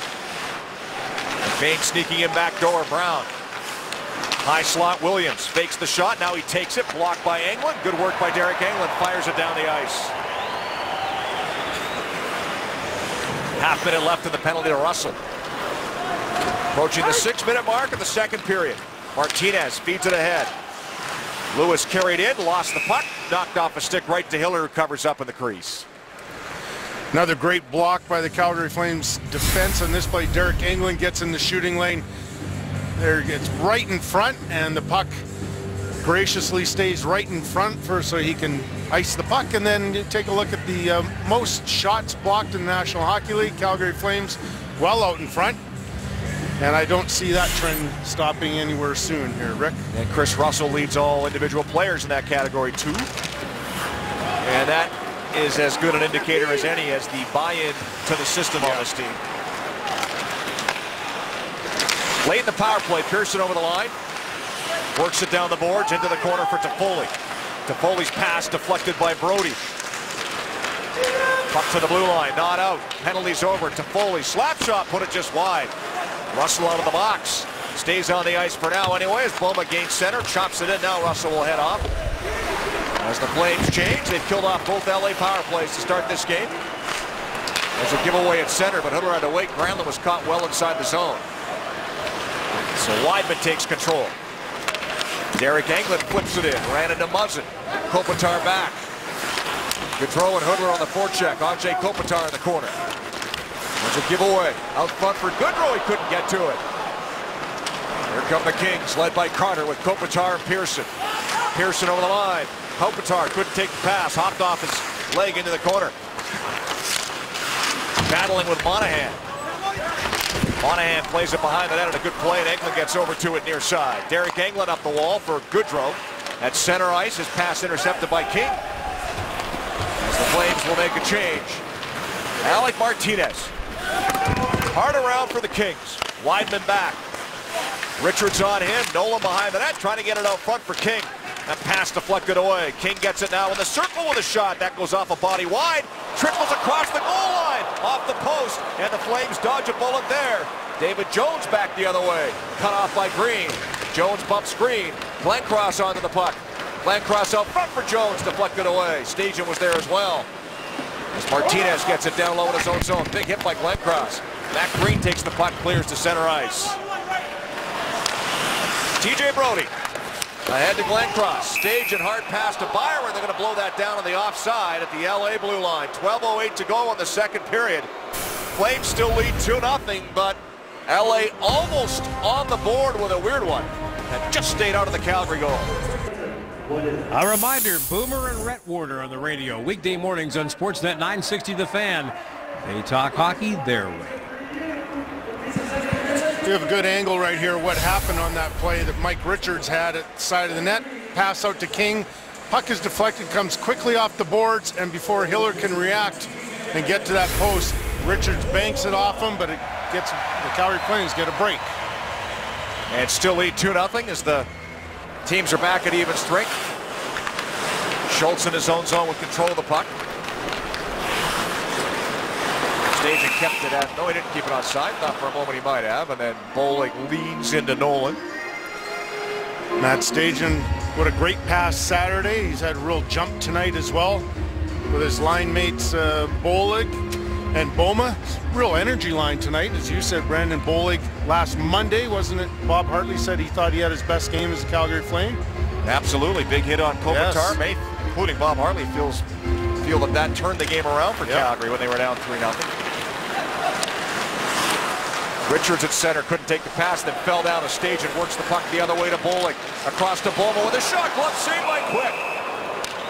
Speaker 2: McBain sneaking in back door, Brown. High slot, Williams fakes the shot, now he takes it, blocked by Englund. Good work by Derek Englund, fires it down the ice. Half minute left in the penalty to Russell. Approaching the 6-minute mark of the second period. Martinez feeds it ahead. Lewis carried in, lost the puck, knocked off a stick right to Hiller, who covers up in the crease.
Speaker 4: Another great block by the Calgary Flames defense on this play. Derek Englund gets in the shooting lane. There, it's right in front, and the puck graciously stays right in front so he can ice the puck. And then you take a look at the most shots blocked in the National Hockey League. Calgary Flames well out in front. And I don't see that trend stopping anywhere soon here, Rick.
Speaker 2: And Chris Russell leads all individual players in that category too. And that is as good an indicator as any as the buy-in to the system on this team. Late in the power play, Pearson over the line. Works it down the boards into the corner for Toffoli. Toffoli's pass deflected by Brody. Puck to the blue line, not out. Penalty's over. Toffoli slap shot, put it just wide. Russell out of the box. Stays on the ice for now anyway as Boma gains center, chops it in. Now Russell will head off. As the Flames change, they've killed off both LA power plays to start this game. There's a giveaway at center, but Hiller had to wait. Granlund was caught well inside the zone. So Weidman takes control. Derek Englund flips it in, ran into Muzzin. Kopitar back. Gaudreau and Hudler on the forecheck. Andrei Kopitar in the corner. There's a giveaway. Out front for Gaudreau. He couldn't get to it. Here come the Kings, led by Carter with Kopitar and Pearson. Pearson over the line. Kopitar couldn't take the pass. Hopped off his leg into the corner. Battling with Monahan. Monahan plays it behind the net, and a good play, and Englund gets over to it near side. Derek Englund up the wall for Gaudreau. At center ice, his pass intercepted by King. As the Flames will make a change. Alec Martinez. Hard around for the Kings. Weidman back. Richards on him. Nolan behind the net, trying to get it out front for King. That pass deflected away. King gets it now in the circle with a shot. That goes off a body wide. Triples across the goal line, off the post, and the Flames dodge a bullet there. David Jones back the other way, cut off by Green. Jones bump screen, Glencross onto the puck. Glencross out front for Jones, deflected away. Stajan was there as well. As Martinez gets it down low in his own zone, big hit by Glencross. Matt Green takes the puck, clears to center ice. TJ Brodie ahead to Glencross. Stajan hard pass to Byron. They're going to blow that down on the offside at the LA blue line. 12:08 to go in the second period. Flames still lead 2-0, but LA almost on the board with a weird one and just stayed out of the Calgary goal.
Speaker 1: A reminder, Boomer and Rhett Warner on the radio. Weekday mornings on Sportsnet 960 The Fan. They talk hockey their way.
Speaker 4: We have a good angle right here. What happened on that play that Mike Richards had at the side of the net. Pass out to King. Puck is deflected, comes quickly off the boards, and before Hiller can react and get to that post, Richards banks it off him, but it gets the Calgary Flames get a break.
Speaker 2: And still lead 2-0 as the teams are back at even strength. Schultz in his own zone with control of the puck. Stajan kept it at, no, he didn't keep it outside. Thought for a moment he might have, and then Bollig leans into Nolan.
Speaker 4: Matt Stajan, what a great pass Saturday. He's had a real jump tonight as well with his line mates Bollig and Boma. Real energy line tonight. As you said, Brandon Bollig last Monday, wasn't it? Bob Hartley said he thought he had his best game as a Calgary Flame.
Speaker 2: Absolutely. Big hit on Kopitar.
Speaker 4: Yes.
Speaker 2: Including Bob Hartley feel that turned the game around for Calgary when they were down 3-0. Richards at center, couldn't take the pass, then fell down a stage and works the puck the other way to Bollig. Across to Boma with a shot, glove saved by Quick.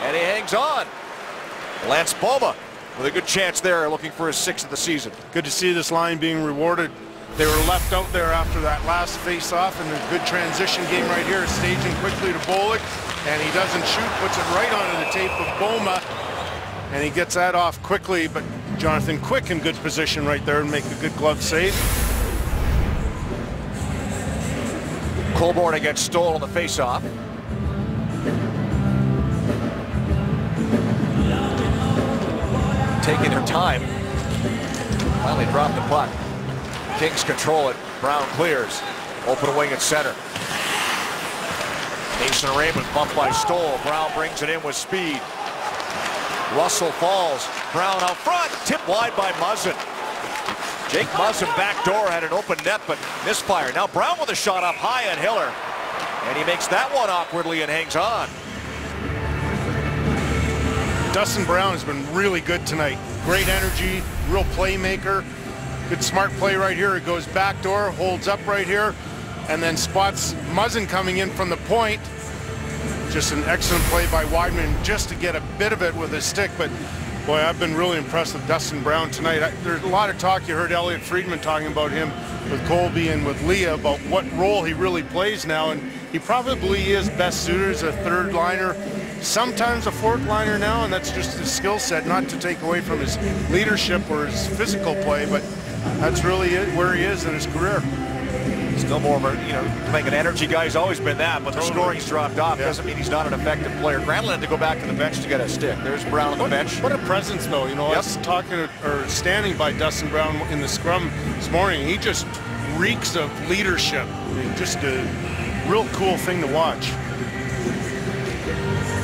Speaker 2: And he hangs on. Lance Boma with a good chance there, looking for his 6th of the season.
Speaker 4: Good to see this line being rewarded. They were left out there after that last face-off, and a good transition game right here. Staging quickly to Bollig, and he doesn't shoot, puts it right onto the tape of Boma, and he gets that off quickly, but Jonathan Quick in good position right there and make a good glove save.
Speaker 2: Colborne against Stoll on the face-off. Taking their time. Finally dropped the puck. Kings control it. Brown clears. Open wing at center. Mason Raymond bumped by Stoll. Brown brings it in with speed. Russell falls. Brown out front. Tipped wide by Muzzin. Jake Muzzin backdoor had an open net, but misfire. Now Brown with a shot up high on Hiller. And he makes that one awkwardly and hangs on.
Speaker 4: Dustin Brown has been really good tonight. Great energy, real playmaker. Good smart play right here. He goes backdoor, holds up right here, and then spots Muzzin coming in from the point. Just an excellent play by Wideman just to get a bit of it with his stick, but boy, I've been really impressed with Dustin Brown tonight. There's a lot of talk. You heard Elliot Friedman talking about him with Colby and with Leah about what role he really plays now, and he probably is best suited as a third liner, sometimes a fourth liner now, and that's just his skill set, not to take away from his leadership or his physical play, but that's really where he is in his career.
Speaker 2: Still more of a, playing an energy guy. He's always been that, but the scoring's dropped off. Doesn't mean he's not an effective player. Granlund had to go back to the bench to get a stick. There's Brown on the bench.
Speaker 4: What a presence, though. I was standing by Dustin Brown in the scrum this morning. He just reeks of leadership. Just a real cool thing to watch.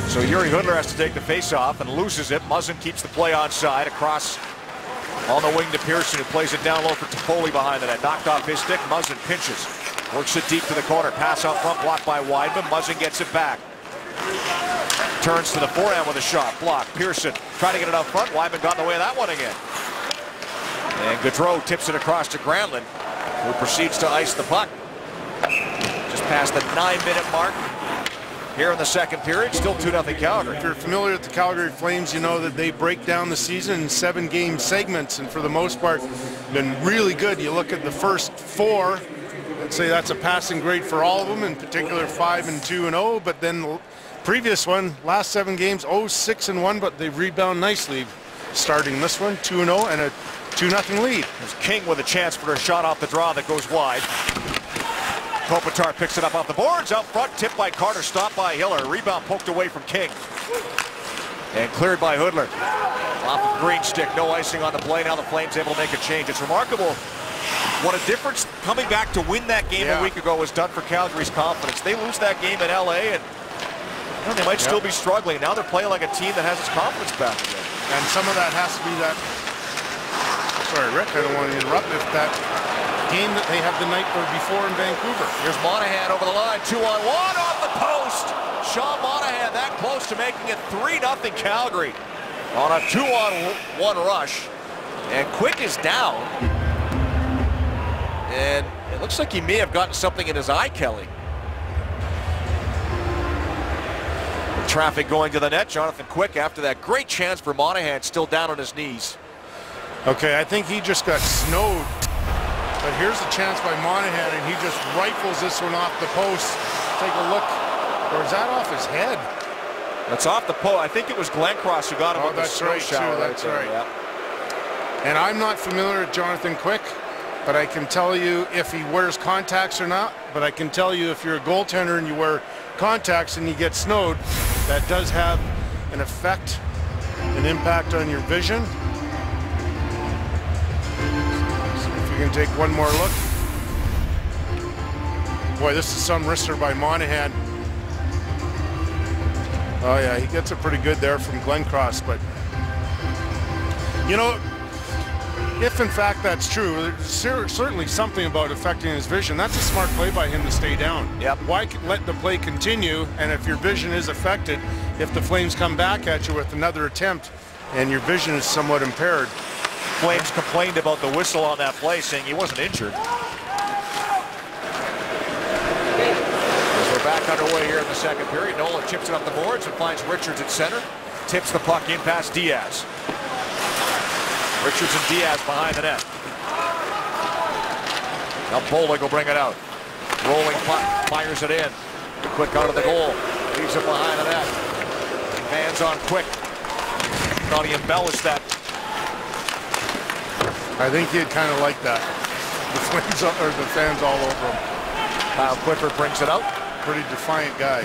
Speaker 2: So Yuri Hudler has to take the face-off and loses it. Muzzin keeps the play onside. Across on the wing to Pearson, who plays it down low for Toffoli behind the net. Knocked off his stick. Muzzin pinches. Works it deep to the corner. Pass out front, blocked by Wideman. Muzzin gets it back. Turns to the forehand with a shot. Blocked. Pearson trying to get it up front. Wideman got in the way of that one again. And Gaudreau tips it across to Granlund, who proceeds to ice the puck. Just past the 9-minute mark here in the second period. Still 2-0 Calgary.
Speaker 4: If you're familiar with the Calgary Flames, you know that they break down the season in 7-game segments, and for the most part, been really good. You look at the first 4, I'd say that's a passing grade for all of them, in particular 5-2-0, but then the previous one, last 7 games, 0-6-1, but they rebound nicely. Starting this one, 2-0 and a 2-0 lead.
Speaker 2: There's King with a chance for a shot off the draw that goes wide. Kopitar picks it up off the boards. Out front, tipped by Carter, stopped by Hiller. Rebound poked away from King. And cleared by Hoodler. Off of Green stick, no icing on the play. Now the Flames able to make a change. It's remarkable what a difference coming back to win that game a week ago has done for Calgary's confidence. They lose that game in LA and they might still be struggling. Now they're playing like a team that has its confidence back again.
Speaker 4: And some of that has to be that, sorry Rick, I don't want to interrupt, if that game that they have the night before in Vancouver.
Speaker 2: Here's Monahan over the line, 2-on-1 off the post. Sean Monahan that close to making it 3-0 Calgary on a 2-on-1 rush. And Quick is down. And it looks like he may have gotten something in his eye, Kelly. Traffic going to the net. Jonathan Quick after that great chance for Monahan, still down on his knees.
Speaker 4: Okay, I think he just got snowed. But here's a chance by Monahan, and he just rifles this one off the post. Take a look. Or is that off his head?
Speaker 2: That's off the post. I think it was Glencross who got him with the snow shower.
Speaker 4: That's right. Yeah. And I'm not familiar with Jonathan Quick, but I can tell you if he wears contacts or not. But I can tell you if you're a goaltender and you wear contacts and you get snowed, that does have an effect, an impact on your vision. So if you can take one more look. Boy, this is some wrister by Monahan. Oh yeah, he gets it pretty good there from Glencross, but you know, if in fact that's true, there's certainly something about affecting his vision. That's a smart play by him to stay down.
Speaker 2: Yep.
Speaker 4: Why let the play continue, and if your vision is affected, if the Flames come back at you with another attempt and your vision is somewhat impaired.
Speaker 2: Flames complained about the whistle on that play, saying he wasn't injured. As we're back underway here in the second period, Nolan chips it up the boards and finds Richards at center. Tips the puck in past Diaz. Richards and Diaz behind the net. Now Bollig will bring it out. Rolling puck, fires it in. Quick out of the goal. Leaves it behind the net. Fans on Quick. Thought he embellished that.
Speaker 4: I think he'd kind of like that. The Flames or the fans all over him.
Speaker 2: Kyle Clifford brings it out.
Speaker 4: Pretty defiant guy.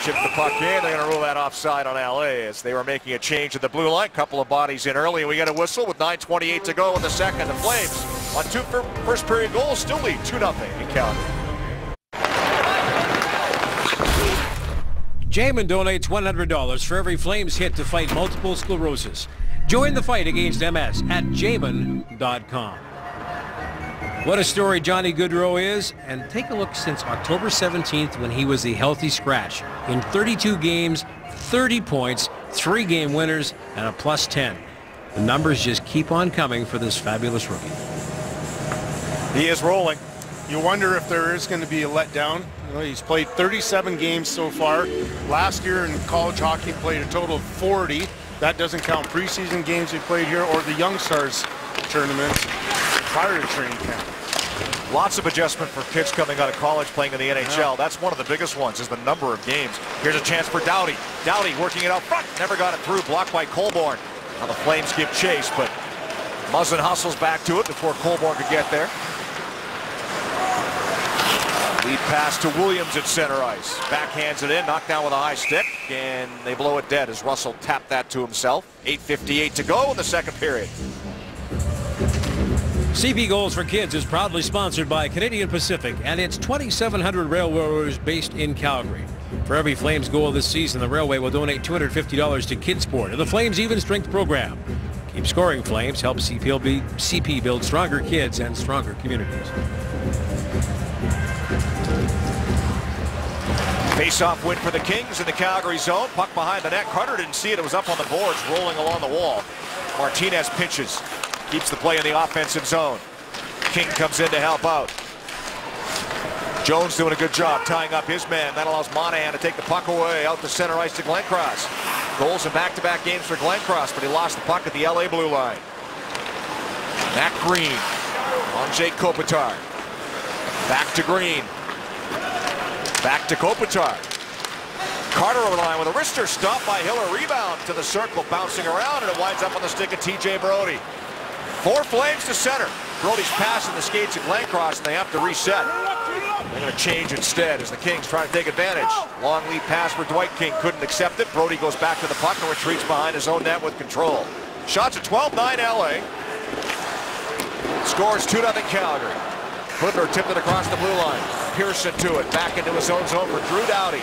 Speaker 2: Chip the puck in. They're going to rule that offside on LA as they were making a change at the blue line. Couple of bodies in early, and we get a whistle with 9:28 to go in the second. The Flames on 2 first period goals still lead 2-0 in Calgary.
Speaker 1: Jamin donates $100 for every Flames hit to fight multiple sclerosis. Join the fight against MS at jamin.com. What a story Johnny Gaudreau is, and take a look since October 17th when he was the healthy scratch. In 32 games, 30 points, 3 game winners, and a +10. The numbers just keep on coming for this fabulous rookie.
Speaker 2: He is rolling.
Speaker 4: You wonder if there is going to be a letdown. You know, he's played 37 games so far. Last year in college hockey, played a total of 40. That doesn't count preseason games he played here or the Young Stars tournaments prior to training camp.
Speaker 2: Lots of adjustment for kids coming out of college playing in the NHL. Yeah. That's one of the biggest ones is the number of games. Here's a chance for Doughty. Doughty working it out front. Never got it through. Blocked by Colborne. Now the Flames give chase, but Muzzin hustles back to it before Colborne could get there. Lead pass to Williams at center ice. Backhands it in, knocked down with a high stick, and they blow it dead as Russell tapped that to himself. 8:58 to go in the second period.
Speaker 1: CP Goals for Kids is proudly sponsored by Canadian Pacific and its 2,700 railroaders based in Calgary. For every Flames goal this season, the Railway will donate $250 to Kidsport and the Flames Even Strength program. Keep scoring, Flames. Help CP build stronger kids and stronger communities.
Speaker 2: Face-off win for the Kings in the Calgary zone. Puck behind the net. Carter didn't see it. It was up on the boards, rolling along the wall. Martinez pitches. Keeps the play in the offensive zone. King comes in to help out. Jones doing a good job tying up his man. That allows Monahan to take the puck away out to center ice to Glencross. Goals in back-to-back games for Glencross, but he lost the puck at the LA blue line. Matt Green on Jake Kopitar. Back to Green. Back to Kopitar. Carter over the line with a wrister, stopped by Hiller, rebound to the circle, bouncing around, and it winds up on the stick of TJ Brody. 4 Flames to center. Brody's passing the skates at Glencross, and they have to reset. They're going to change instead as the Kings try to take advantage. Long lead pass for Dwight King, couldn't accept it. Brody goes back to the puck and retreats behind his own net with control. Shots at 12-9 LA. Scores 2-0 Calgary. Hudler tipped it across the blue line. Pearson to it, back into his own zone for Drew Doughty.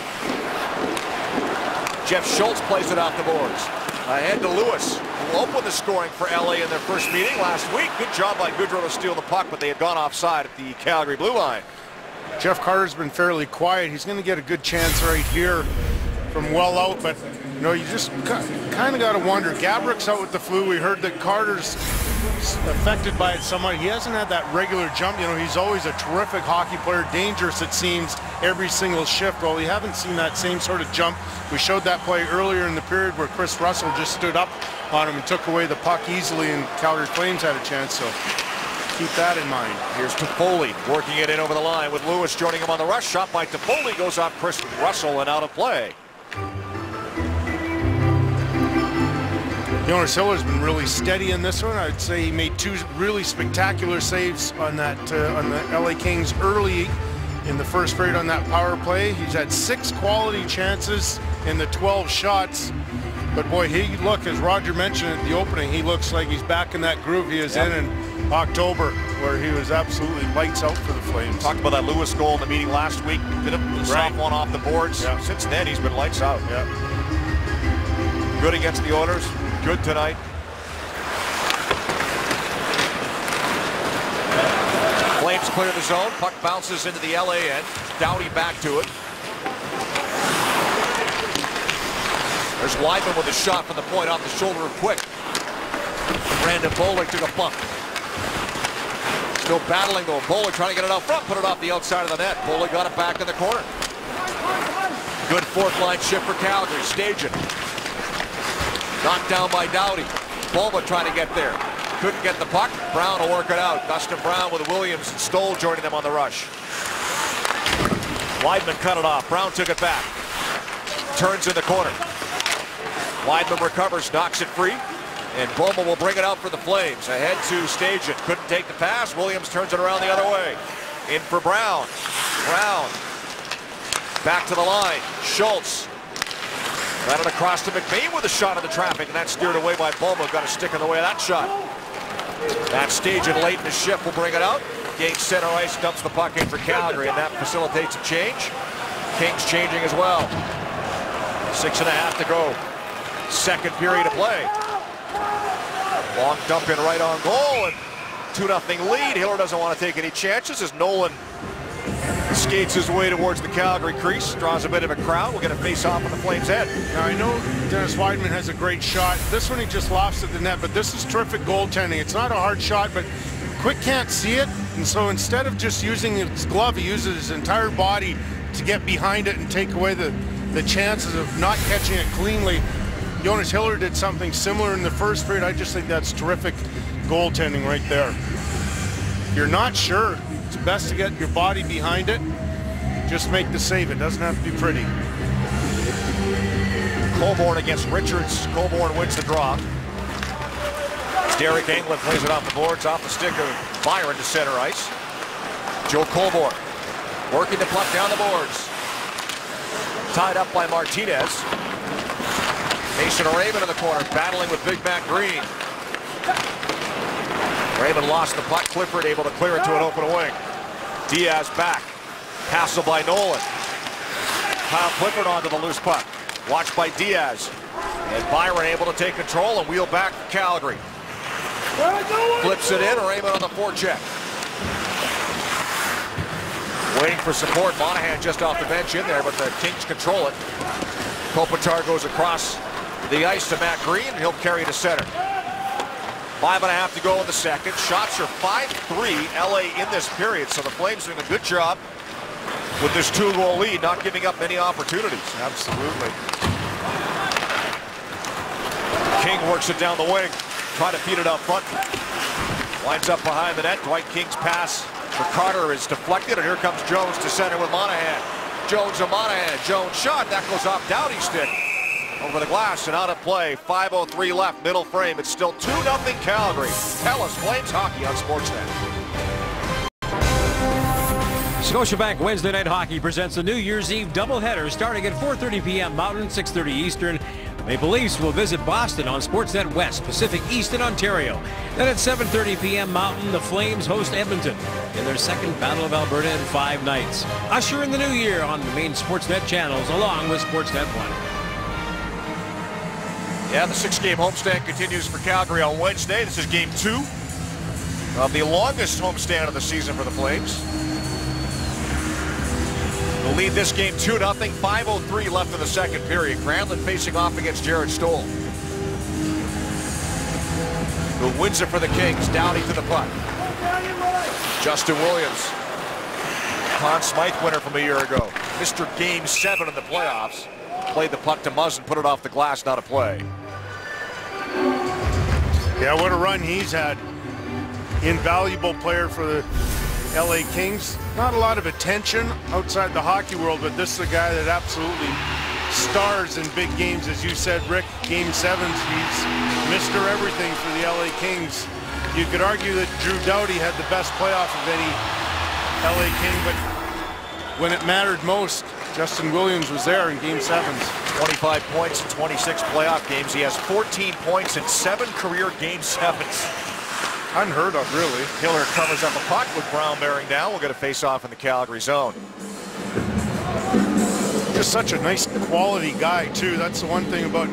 Speaker 2: Jeff Schultz plays it off the boards. Ahead to Lewis, who opened the scoring for LA in their first meeting last week. Good job by Goodrow to steal the puck, but they had gone offside at the Calgary blue line.
Speaker 4: Jeff Carter's been fairly quiet. He's going to get a good chance right here from well out, but you know, you just kind of got to wonder. Gabrick's out with the flu. We heard that Carter's affected by it somewhat. He hasn't had that regular jump. You know, he's always a terrific hockey player, dangerous it seems every single shift. Well, we haven't seen that same sort of jump. We showed that play earlier in the period where Chris Russell just stood up on him and took away the puck easily, and Calgary Flames had a chance, so keep that in mind.
Speaker 2: Here's Toffoli working it in over the line with Lewis joining him on the rush. Shot by Toffoli goes off Chris Russell and out of play.
Speaker 4: Jonas Hiller's been really steady in this one. I'd say he made 2 really spectacular saves on that on the LA Kings early in the first period on that power play. He's had 6 quality chances in the 12 shots. But boy, look, as Roger mentioned at the opening, he looks like he's back in that groove he was in October, where he was absolutely lights out for the Flames.
Speaker 2: Talked about that Lewis goal in the meeting last week. Did a soft one off the boards. Yeah. Since then, he's been lights out.
Speaker 4: Yeah.
Speaker 2: Good against the Oilers. Good tonight. Flames clear the zone. Puck bounces into the LA end. Doughty back to it. There's Weidman with a shot from the point off the shoulder of Quick. Brandon Bollig took a bump. Still battling though. Bollig trying to get it out front. Put it off the outside of the net. Bollig got it back in the corner. Good fourth line shift for Calgary. Staging. Knocked down by Doughty. Bulba trying to get there. Couldn't get the puck. Brown will work it out. Dustin Brown with Williams and Stoll joining them on the rush. Weidman cut it off. Brown took it back. Turns in the corner. Weidman recovers, knocks it free. And Bulba will bring it out for the Flames. Ahead to Stagin. Couldn't take the pass. Williams turns it around the other way. In for Brown. Brown. Back to the line. Schultz. Ran it across to McBain with a shot in the traffic, and that's steered away by Bulba. Got a stick in the way of that shot. That Stagin late in the shift will bring it out. Gains center ice, dumps the puck in for Calgary, and that facilitates a change. Kings changing as well. 6.5 to go. Second period of play. Long dump in right on goal, and 2-0 lead. Hiller doesn't want to take any chances as Nolan skates his way towards the Calgary crease, draws a bit of a crowd. We'll get a face-off on the Flames' head.
Speaker 4: Now, I know Dennis Weidman has a great shot. This one he just lofts at the net, but this is terrific goaltending. It's not a hard shot, but Quick can't see it, and so instead of just using his glove, he uses his entire body to get behind it and take away the chances of not catching it cleanly. Jonas Hiller did something similar in the first period. I just think that's terrific goaltending right there. If you're not sure, it's best to get your body behind it. Just make the save. It doesn't have to be pretty.
Speaker 2: Colborne against Richards. Colborne wins the draw. Derek Englund plays it off the boards, off the stick of Byron to center ice. Joe Colborne working the puck down the boards. Tied up by Martinez. Mason Raymond in the corner, battling with Big Mac Green. Raymond lost the puck. Clifford able to clear it to an open wing. Diaz back. Hassle by Nolan. Kyle Clifford onto the loose puck. Watched by Diaz. And Byron able to take control and wheel back for Calgary. Flips it in. Raymond on the forecheck. Waiting for support. Monahan just off the bench in there, but the Kings control it. Kopitar goes across the ice to Matt Green, and he'll carry to center. 5.5 to go in the second. Shots are 5-3 LA in this period, so the Flames doing a good job with this 2-goal lead, not giving up many opportunities.
Speaker 4: Absolutely.
Speaker 2: King works it down the wing, trying to feed it up front. Winds up behind the net. Dwight King's pass for Carter is deflected, and here comes Jones to center with Monahan. Jones and Monahan. Jones shot. That goes off Doughty's stick. Over the glass and out of play. 5:03 left, middle frame. It's still 2-0 Calgary. Telus Flames Hockey on Sportsnet.
Speaker 1: Scotiabank Wednesday Night Hockey presents the New Year's Eve doubleheader starting at 4:30 p.m. Mountain, 6:30 Eastern. Maple Leafs will visit Boston on Sportsnet West, Pacific East in Ontario. Then at 7:30 p.m. Mountain, the Flames host Edmonton in their second Battle of Alberta in 5 nights. Usher in the new year on the main Sportsnet channels along with Sportsnet 1.
Speaker 2: Yeah, the 6-game homestand continues for Calgary on Wednesday. This is game 2 of the longest homestand of the season for the Flames. They'll lead this game 2-0. 5:03 left in the second period. Granlund facing off against Jared Stoll, who wins it for the Kings. Doughty to the puck. Justin Williams, Conn Smythe winner from a year ago. Mr. Game 7 in the playoffs. Played the puck to Muzzin, put it off the glass, not a play.
Speaker 4: Yeah, what a run he's had. Invaluable player for the LA Kings. Not a lot of attention outside the hockey world, but this is a guy that absolutely stars in big games. As you said, Rick, Game 7s, he's Mr. Everything for the LA Kings. You could argue that Drew Doughty had the best playoff of any LA King, but when it mattered most, Justin Williams was there in Game 7s.
Speaker 2: 25 points in 26 playoff games. He has 14 points in 7 career Game 7s.
Speaker 4: Unheard of, really.
Speaker 2: Hiller covers up a puck with Brown bearing down. We'll get a face-off in the Calgary zone.
Speaker 4: Just such a nice quality guy, too. That's the one thing about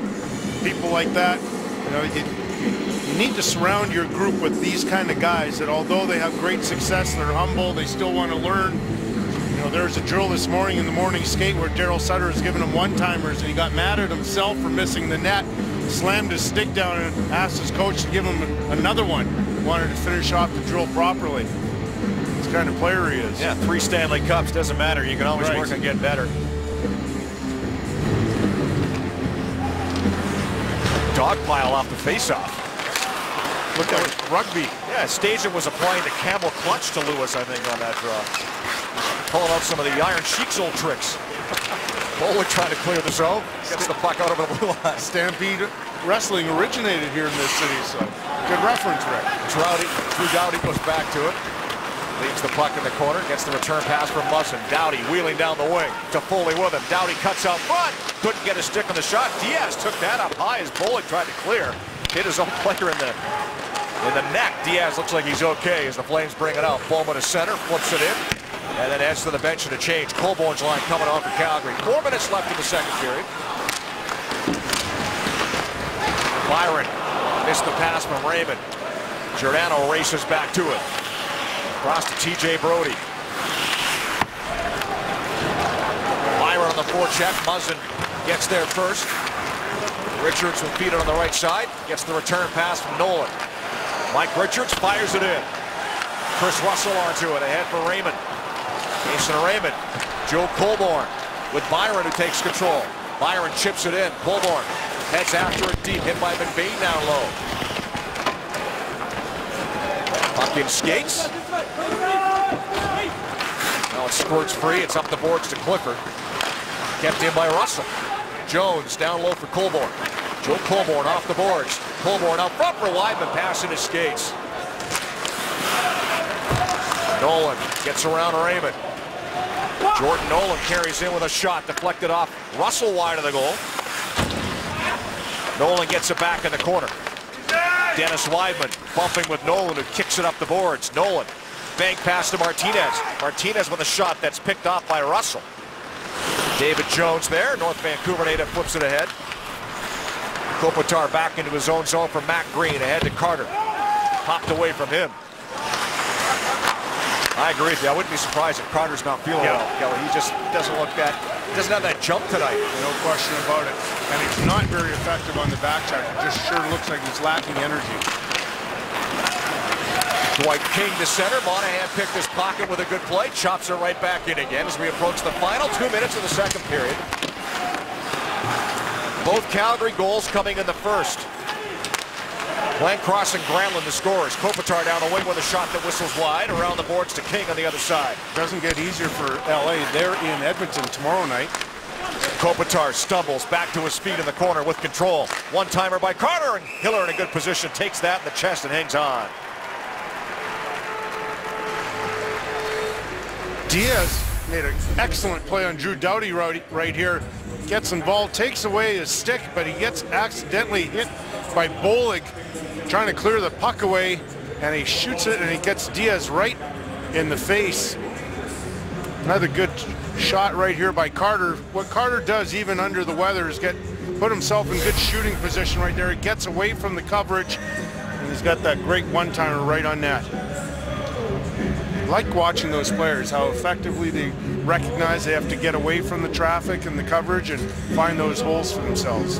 Speaker 4: people like that. You know, you need to surround your group with these kind of guys that, although they have great success, they're humble, they still want to learn. You know, there was a drill this morning in the morning skate where Daryl Sutter was giving him one-timers, and he got mad at himself for missing the net, slammed his stick down and asked his coach to give him another one. Wanted to finish off the drill properly. This kind of player he is.
Speaker 2: Yeah, 3 Stanley Cups, doesn't matter. You can always work on getting better. Dogpile off the face-off.
Speaker 4: Look at rugby.
Speaker 2: Yeah, Stajan was applying the camel clutch to Lewis, I think, on that draw. Pulling out some of the Iron Sheik's old tricks. Bollig trying to clear the zone. Gets the puck out over the blue line.
Speaker 4: Stampede Wrestling originated here in this city, so good reference, Rick.
Speaker 2: Drew Doughty goes back to it. Leaves the puck in the corner. Gets the return pass from Muzzin. Doughty wheeling down the wing. Toffoli with him. Doughty cuts out front. Couldn't get a stick on the shot. Diaz took that up high as Bollig tried to clear. Hit his own player in the neck. Diaz looks like he's okay as the Flames bring it out. Bowman to center, flips it in, and then heads to the bench in a change. Colborne's line coming on for Calgary. 4 minutes left in the second period. Byron missed the pass from Raymond. Giordano races back to it. Across to TJ Brody. Byron on the forecheck. Muzzin gets there first. Richards will feed it on the right side. Gets the return pass from Nolan. Mike Richards fires it in. Chris Russell onto it. Ahead for Raymond. Mason Raymond. Joe Colborne with Byron, who takes control. Byron chips it in. Colborne heads after it deep. Hit by McBain down low. Puck in skates. Now it squirts free. It's up the boards to Clifford. Kept in by Russell. Jones down low for Colborne. Joe Colborne off the boards. Colborne out front for Weidman, passing his skates. Nolan gets around Raymond. Jordan Nolan carries in with a shot deflected off Russell wide of the goal. Nolan gets it back in the corner. Dennis Weidman bumping with Nolan, who kicks it up the boards. Nolan bank pass to Martinez. Martinez with a shot that's picked off by Russell. David Jones there. North Vancouver native flips it ahead. Kopitar back into his own zone for Matt Green. Ahead to Carter. Popped away from him. I agree with you. I wouldn't be surprised if Carter's not feeling well, Kelly. He just doesn't look that, doesn't have that jump tonight.
Speaker 4: No question about it. And he's not very effective on the back check. It just sure looks like he's lacking energy.
Speaker 2: Dwight King to center. Monahan picked his pocket with a good play. Chops it right back in again as we approach the final 2 minutes of the second period. Both Calgary goals coming in the first. Glenn Cross and Granlund the scorers. Kopitar down the wing with a shot that whistles wide. Around the boards to King on the other side.
Speaker 4: Doesn't get easier for LA. They're in Edmonton tomorrow night.
Speaker 2: Kopitar stumbles back to his feet in the corner with control. One-timer by Carter, and Hiller in a good position. Takes that in the chest and hangs on.
Speaker 4: Diaz made an excellent play on Drew Doughty right here. Gets involved, takes away his stick, but he gets accidentally hit by Bollig trying to clear the puck away, and he shoots it and he gets Diaz right in the face. Another good shot right here by Carter. What Carter does even under the weather is put himself in good shooting position right there. He gets away from the coverage, and he's got that great one-timer right on net. I like watching those players, how effectively they recognize they have to get away from the traffic and the coverage and find those holes for themselves.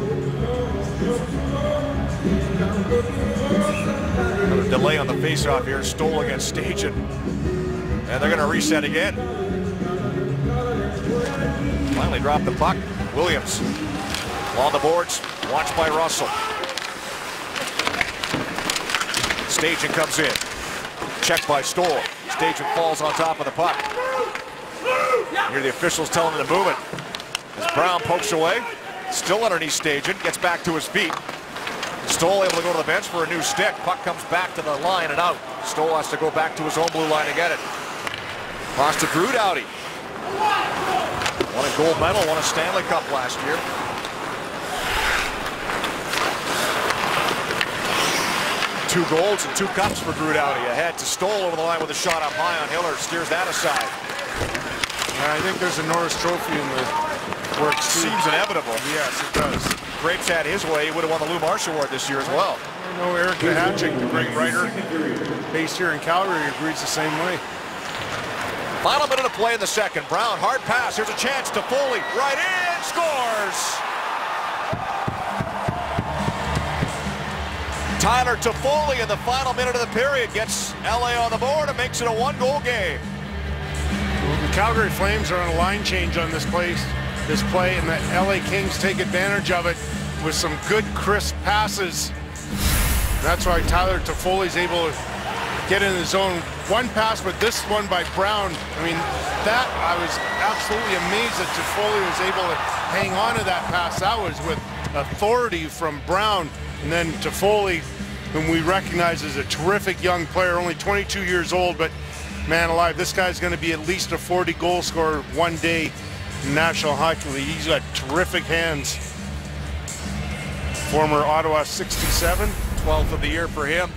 Speaker 2: Another delay on the faceoff here. Stoll against Stajan. And they're going to reset again. Finally dropped the puck. Williams on the boards. Watched by Russell. Stajan comes in. Checked by Stoll. Stajan falls on top of the puck. Here the officials telling him to move it. As Brown pokes away. Still underneath Stajan. Gets back to his feet. Stoll able to go to the bench for a new stick. Puck comes back to the line and out. Stoll has to go back to his own blue line to get it. Pass to Drew Doughty. Won a gold medal, won a Stanley Cup last year. Two golds and 2 cups for Drew Doughty. Ahead to Stoll over the line with a shot up high on Hiller. Steers that aside.
Speaker 4: I think there's a Norris Trophy in the works.
Speaker 2: Seems inevitable.
Speaker 4: Yes, it does.
Speaker 2: Grapes had his way. He would have won the Lou Marsh Award this year as well.
Speaker 4: I know Eric Nahachik, the great writer based here in Calgary, agrees the same way.
Speaker 2: Final minute of play in the second. Brown, hard pass. Here's a chance to Foley. Right in, scores! Tyler Toffoli in the final minute of the period gets LA on the board and makes it a 1-goal game.
Speaker 4: The Calgary Flames are on a line change on this play, and the LA Kings take advantage of it with some good, crisp passes. That's why Tyler Toffoli's able to get in the zone. One pass, but this one by Brown. I mean, that I was absolutely amazed that Toffoli was able to hang on to that pass. That was with authority from Brown. And then Toffoli, whom we recognize as a terrific young player, only 22 years old, but man alive, this guy's going to be at least a 40-goal scorer one day in the National Hockey League. He's got terrific hands. Former Ottawa 67.
Speaker 2: 12th of the year for him.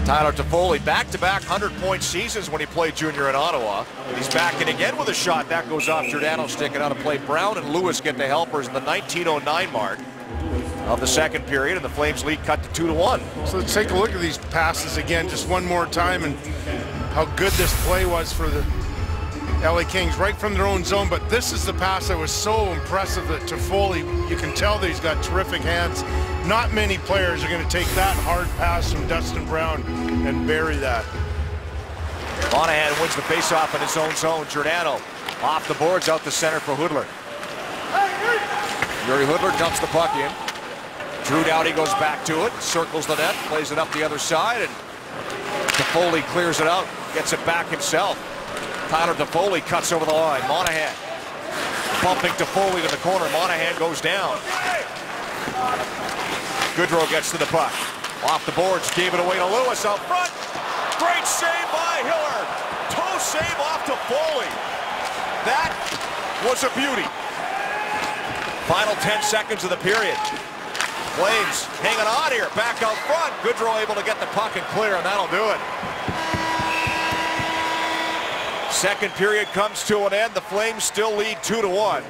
Speaker 2: Tyler Toffoli, back-to-back 100-point seasons when he played junior in Ottawa. He's back in again with a shot. That goes off Giordano, sticking out of play. Brown and Lewis get the helpers in the 19:09 mark of the second period, and the Flames lead cut to 2-1.
Speaker 4: So let's take a look at these passes again just one more time and how good this play was for the LA Kings right from their own zone. But this is the pass that was so impressive that Toffoli, you can tell that he's got terrific hands. Not many players are going to take that hard pass from Dustin Brown and bury that.
Speaker 2: Monahan wins the faceoff in his own zone. Giordano off the boards out the center for Hudler. Yuri Hudler dumps the puck in. Drew Doughty goes back to it, circles the net, plays it up the other side, and Toffoli clears it out, gets it back himself. Tyler Toffoli cuts over the line. Monahan bumping Toffoli to the corner. Monahan goes down. Goodrow gets to the puck. Off the boards, gave it away to Lewis out front. Great save by Hiller. Toe save off Toffoli. That was a beauty. Final 10 seconds of the period. Flames hanging on here, back out front. Goodrow able to get the puck and clear, and that'll do it. Second period comes to an end. The Flames still lead 2-1.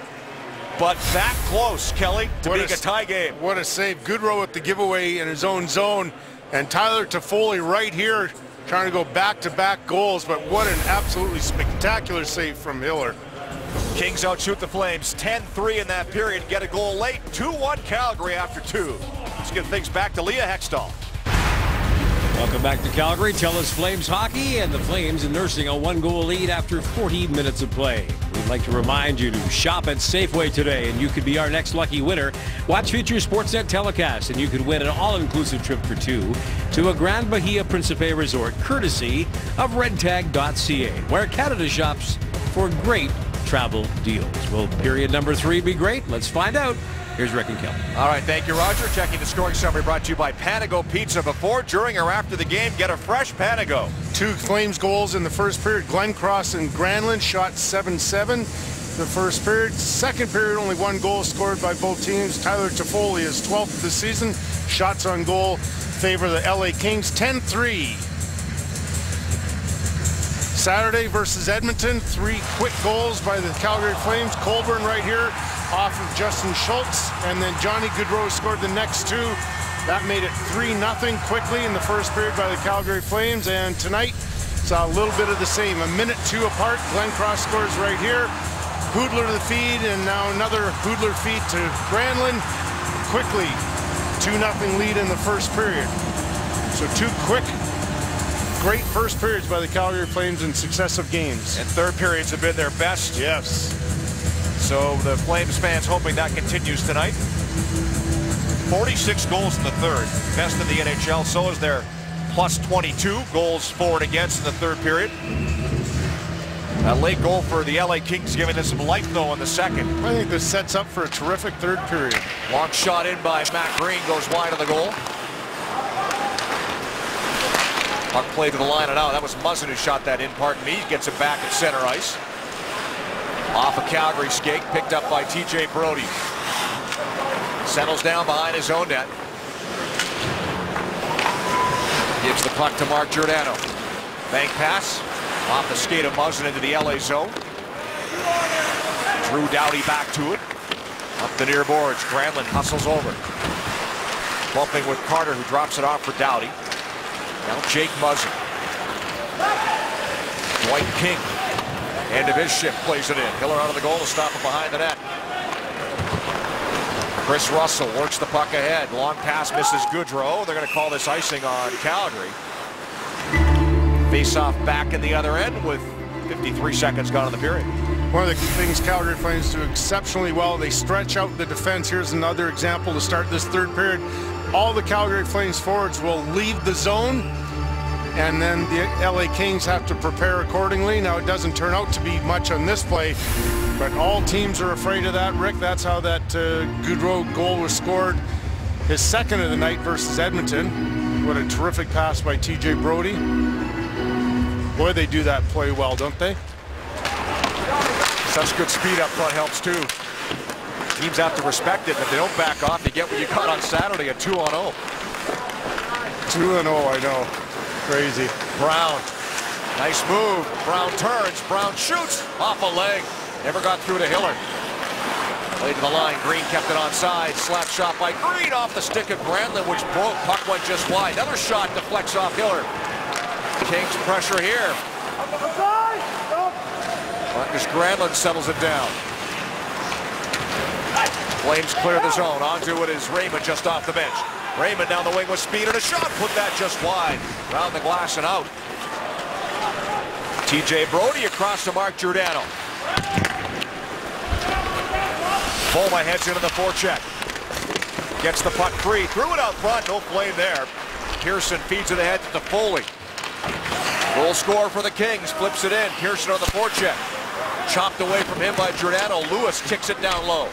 Speaker 2: But that close, Kelly, to being a tie game.
Speaker 4: What a save. Goodrow with the giveaway in his own zone. And Tyler Toffoli right here trying to go back-to-back goals. But what an absolutely spectacular save from Hiller.
Speaker 2: Kings outshoot the Flames 10-3 in that period. Get a goal late. 2-1 Calgary after 2. Let's get things back to Leah Hextall.
Speaker 1: Welcome back to Calgary. TELUS Flames hockey, and the Flames nursing a 1-goal lead after 40 minutes of play. We'd like to remind you to shop at Safeway today, and you could be our next lucky winner. Watch future Sportsnet telecast, and you could win an all-inclusive trip for 2 to a Grand Bahia Principe resort, courtesy of redtag.ca, where Canada shops for great travel deals. Will period number 3 be great? Let's find out Here's Rick and Kel.
Speaker 2: All right, thank you, Roger. Checking the scoring summary brought to you by Panago Pizza. Before, during, or after the game, get a fresh Panago.
Speaker 4: 2 Flames goals in the first period. Glenn Cross and Granlund shot 7-7 the first period. Second period, only 1 goal scored by both teams. Tyler Toffoli is 12th of the season. Shots on goal favor the LA Kings, 10-3. Saturday versus Edmonton, 3 quick goals by the Calgary Flames. Colburn right here off of Justin Schultz, and then Johnny Gaudreau scored the next 2. That made it 3-0 quickly in the first period by the Calgary Flames, and tonight saw a little bit of the same. A minute 2 apart. Glenn Cross scores right here. Hoodler to the feed, and now another Hoodler feed to Granlund. Quickly, 2-0 lead in the first period. So 2 quick, great first periods by the Calgary Flames in successive games.
Speaker 2: And third periods have been their best.
Speaker 4: Yes.
Speaker 2: So the Flames fans hoping that continues tonight. 46 goals in the third. Best in the NHL. So is their plus 22 goals for and against in the third period. A late goal for the LA Kings, giving us some life, though, in the second.
Speaker 4: I think this sets up for a terrific third period.
Speaker 2: Long shot in by Matt Green, goes wide of the goal. Puck played to the line and out. That was Muzzin who shot that in, pardon me. Gets it back at center ice. Off a Calgary skate, picked up by TJ Brody. Settles down behind his own net. Gives the puck to Mark Giordano. Bank pass. Off the skate of Muzzin into the LA zone. Drew Doughty back to it. Up the near boards. Granlund hustles over. Bumping with Carter, who drops it off for Doughty. Now Jake Muzzin. Dwight King. End of his shift, plays it in. Hiller out of the goal to stop it behind the net. Chris Russell works the puck ahead. Long pass misses Gaudreau. They're going to call this icing on Calgary. Face-off back in the other end with 53 seconds gone in the period.
Speaker 4: One of the things Calgary Flames do exceptionally well, they stretch out the defense. Here's another example to start this third period. All the Calgary Flames forwards will leave the zone, and then the LA Kings have to prepare accordingly. Now, it doesn't turn out to be much on this play, but all teams are afraid of that, Rick. That's how that Gaudreau goal was scored. His second of the night versus Edmonton. What a terrific pass by TJ Brody. Boy, they do that play well, don't they?
Speaker 2: Such good speed up front helps too. Teams have to respect it. If they don't back off, you get what you got on Saturday, a 2-0.
Speaker 4: 2-0, I know. Crazy.
Speaker 2: Brown. Nice move. Brown turns. Brown shoots off a leg. Never got through to Hiller. Played to the line. Green kept it onside. Slap shot by Green off the stick of Granlund, which broke. Puck went just wide. Another shot deflects off Hiller. Kings pressure here. Marcus Granlund settles it down. Flames clear the zone. Onto it is Raymond just off the bench. Raymond down the wing with speed and a shot. Put that just wide. Round the glass and out. TJ Brody across to Mark Giordano. Boma heads into the forecheck. Gets the puck free. Threw it out front. No flame there. Pearson feeds it ahead to Foley. Goal score for the Kings. Flips it in. Pearson on the forecheck. Chopped away from him by Giordano. Lewis kicks it down low.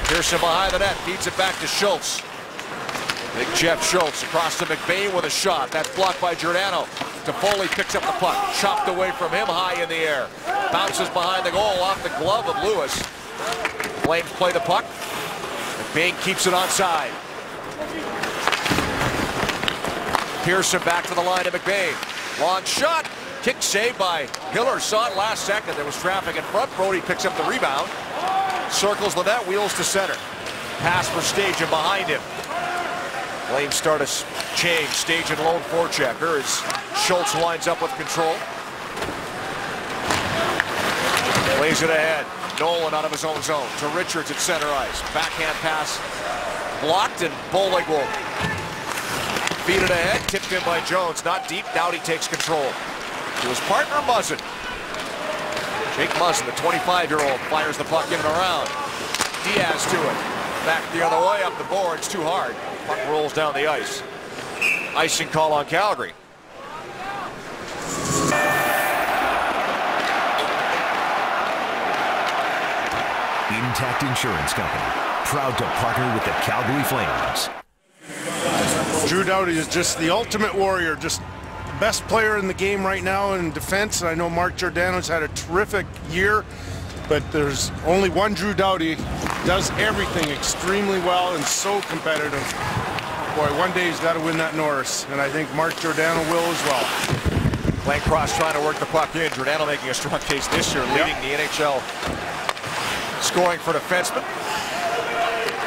Speaker 2: Pearson behind the net. Feeds it back to Schultz. Big Jeff Schultz across to McBain with a shot. That's blocked by Giordano. Toffoli picks up the puck. Chopped away from him high in the air. Bounces behind the goal off the glove of Lewis. Flames play the puck. McBain keeps it onside. Pearson back to the line of McBain. Long shot. Kick saved by Hiller. Saw it last second. There was traffic in front. Brody picks up the rebound. Circles the net. Wheels to center. Pass for Stajan behind him. Flames start a change. Stajan lone forechecker as Schultz lines up with control. Plays it ahead. Nolan out of his own zone to Richards at center ice. Backhand pass blocked, and Bollig will feed it ahead. Tipped in by Jones. Not deep. Doughty takes control. To his partner Muzzin. Jake Muzzin, the 25-year-old, fires the puck in and around. Diaz to it. Back the other way up the boards. Too hard. Puck rolls down the ice. Icing call on Calgary.
Speaker 5: Intact Insurance Company, proud to partner with the Calgary Flames.
Speaker 4: Drew Doughty is just the ultimate warrior, just the best player in the game right now in defense. I know Mark Giordano's had a terrific year, but there's only one Drew Doughty. Does everything extremely well and so competitive. Boy, one day he's got to win that Norris, and I think Mark Giordano will as well.
Speaker 2: Lane Cross trying to work the puck in. Giordano making a strong case this year, leading the NHL scoring for defensemen.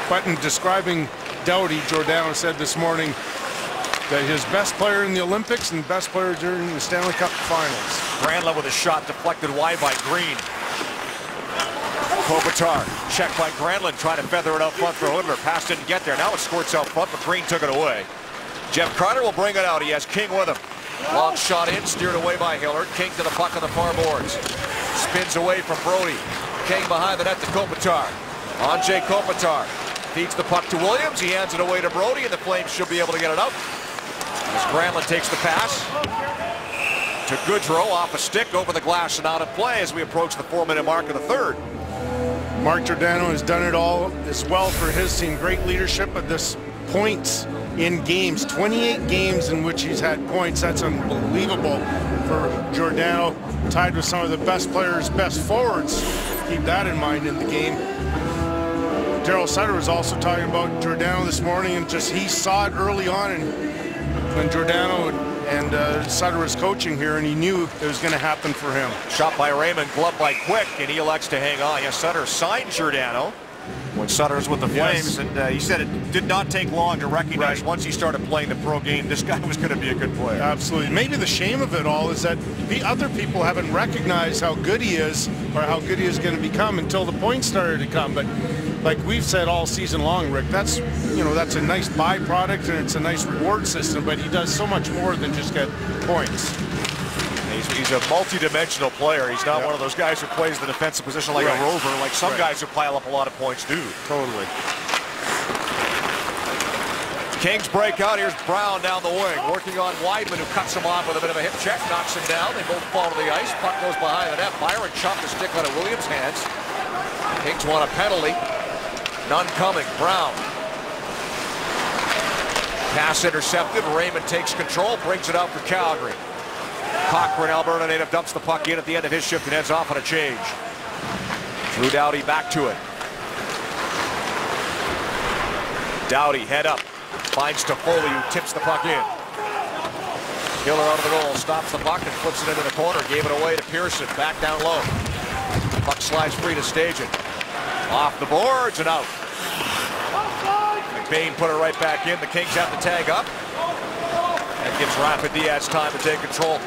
Speaker 4: But in describing Doughty, Giordano said this morning that his best player in the Olympics and best player during the Stanley Cup Finals.
Speaker 2: Granlund with a shot deflected wide by Green. Kopitar checked by Granlund, trying to feather it out front for Hudler. Pass didn't get there. Now it squirts out front, but Green took it away. Jeff Carter will bring it out. He has King with him. Long shot in, steered away by Hillard. King to the puck on the far boards. Spins away from Brody. King behind the net to Kopitar. Anze Kopitar feeds the puck to Williams. He hands it away to Brody, and the Flames should be able to get it out. As Granlund takes the pass to Goodrow, off a stick, over the glass and out of play as we approach the 4-minute mark of the third.
Speaker 4: Mark Giordano has done it all as well for his team. Great leadership at this points in games. 28 games in which he's had points. That's unbelievable for Giordano. Tied with some of the best players, best forwards. Keep that in mind in the game. Daryl Sutter was also talking about Giordano this morning, and just he saw it early on, and when Giordano and Sutter was coaching here, and he knew it was going to happen for him.
Speaker 2: Shot by Raymond, gloved by Quick, and he elects to hang on. Yes, Sutter signed Giordano when Sutter was with the Flames, and he said it did not take long to recognize once he started playing the pro game, this guy was going to be a good player.
Speaker 4: Absolutely. Maybe the shame of it all is that the other people haven't recognized how good he is or how good he is going to become until the points started to come. But like we've said all season long, Rick, that's, you know, that's a nice byproduct and it's a nice reward system, but he does so much more than just get points.
Speaker 2: He's a multi-dimensional player. He's not one of those guys who plays the defensive position like a rover, like some guys who pile up a lot of points do.
Speaker 4: Totally.
Speaker 2: Kings break out. Here's Brown down the wing, working on Weidman, who cuts him off with a bit of a hip check, knocks him down. They both fall to the ice. Puck goes behind the net. Byron chopped the stick out of Williams' hands. Kings want a penalty. None coming. Brown. Pass intercepted. Raymond takes control, brings it out for Calgary. Cochran, Alberta native, dumps the puck in at the end of his shift and heads off on a change. Drew Doughty back to it. Doughty head up. Finds Toffoli, who tips the puck in. Hiller out of the goal, stops the puck and flips it into the corner. Gave it away to Pearson, back down low. Puck slides free to Stajan. Off the boards and out. McBain put it right back in. The Kings have to tag up. That gives Rafa Diaz time to take control.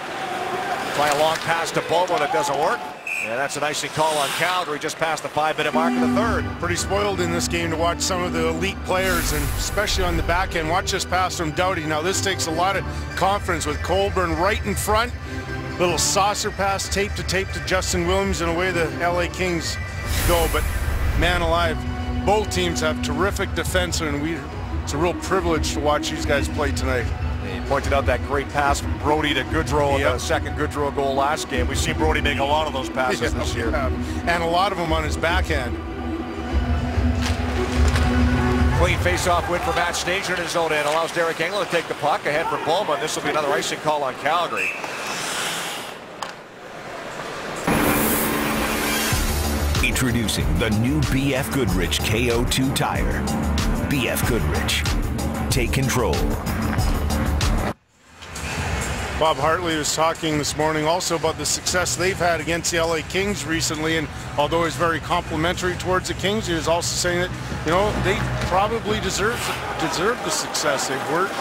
Speaker 2: Try a long pass to Bobo that doesn't work. And that's an icing call on Calgary just past the 5-minute mark of the third.
Speaker 4: Pretty spoiled in this game to watch some of the elite players, and especially on the back end. Watch this pass from Doughty. Now this takes a lot of confidence with Colburn right in front. Little saucer pass, tape to Justin Williams, and away the LA Kings go. But man alive, both teams have terrific defense, and it's a real privilege to watch these guys play tonight.
Speaker 2: He pointed out that great pass from Brody to Goodrow on the second Goodrow goal last game. We've seen Brody make a lot of those passes this year.
Speaker 4: And a lot of them on his backhand.
Speaker 2: Clean face-off win for Matt Stajan in his own end. Allows Derek Engelland to take the puck ahead for Bowman. This will be another icing call on Calgary.
Speaker 5: Introducing the new BF Goodrich KO2 tire. BF Goodrich. Take control.
Speaker 4: Bob Hartley was talking this morning also about the success they've had against the LA Kings recently, and although he's very complimentary towards the Kings, he was also saying that, you know, they probably deserve the success. They've worked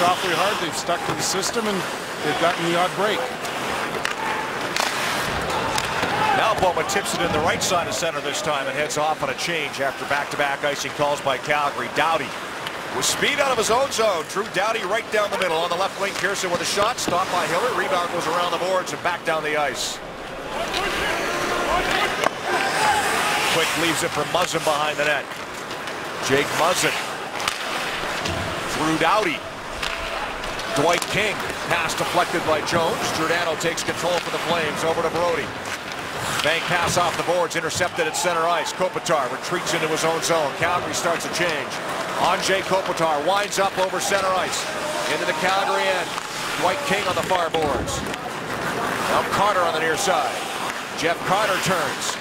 Speaker 4: awfully hard, they've stuck to the system, and they've gotten the odd break.
Speaker 2: Now Bowman tips it in the right side of center this time and heads off on a change after back-to-back icing calls by Calgary. Doughty with speed out of his own zone. Drew Doughty right down the middle. On the left wing, Pearson with a shot. Stopped by Hiller. Rebound goes around the boards and back down the ice. Quick leaves it for Muzzin behind the net. Jake Muzzin. Drew Doughty. Dwight King. Pass deflected by Jones. Giordano takes control for the Flames. Over to Brody. Bank pass off the boards, intercepted at center ice. Kopitar retreats into his own zone. Calgary starts a change. Anze Kopitar winds up over center ice. Into the Calgary end. Dwight King on the far boards. Now Carter on the near side. Jeff Carter turns.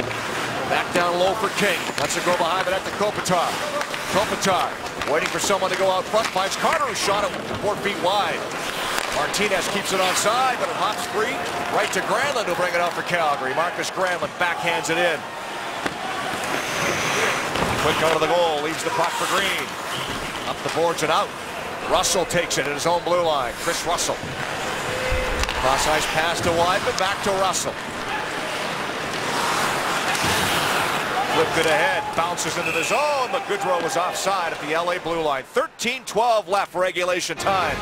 Speaker 2: Back down low for King. Lets it go behind the net to Kopitar. Kopitar waiting for someone to go out front. Finds Carter, who shot it 4 feet wide. Martinez keeps it onside, but it hops free. Right to Granlund, who'll bring it out for Calgary. Marcus Granlund backhands it in. Quick go to the goal, leaves the puck for Green. Up the boards and out. Russell takes it at his own blue line. Chris Russell. Cross ice pass to Wideman, back to Russell. Flipped it ahead, bounces into the zone, but Goodrow was offside at the LA blue line. 13-12 left for regulation time.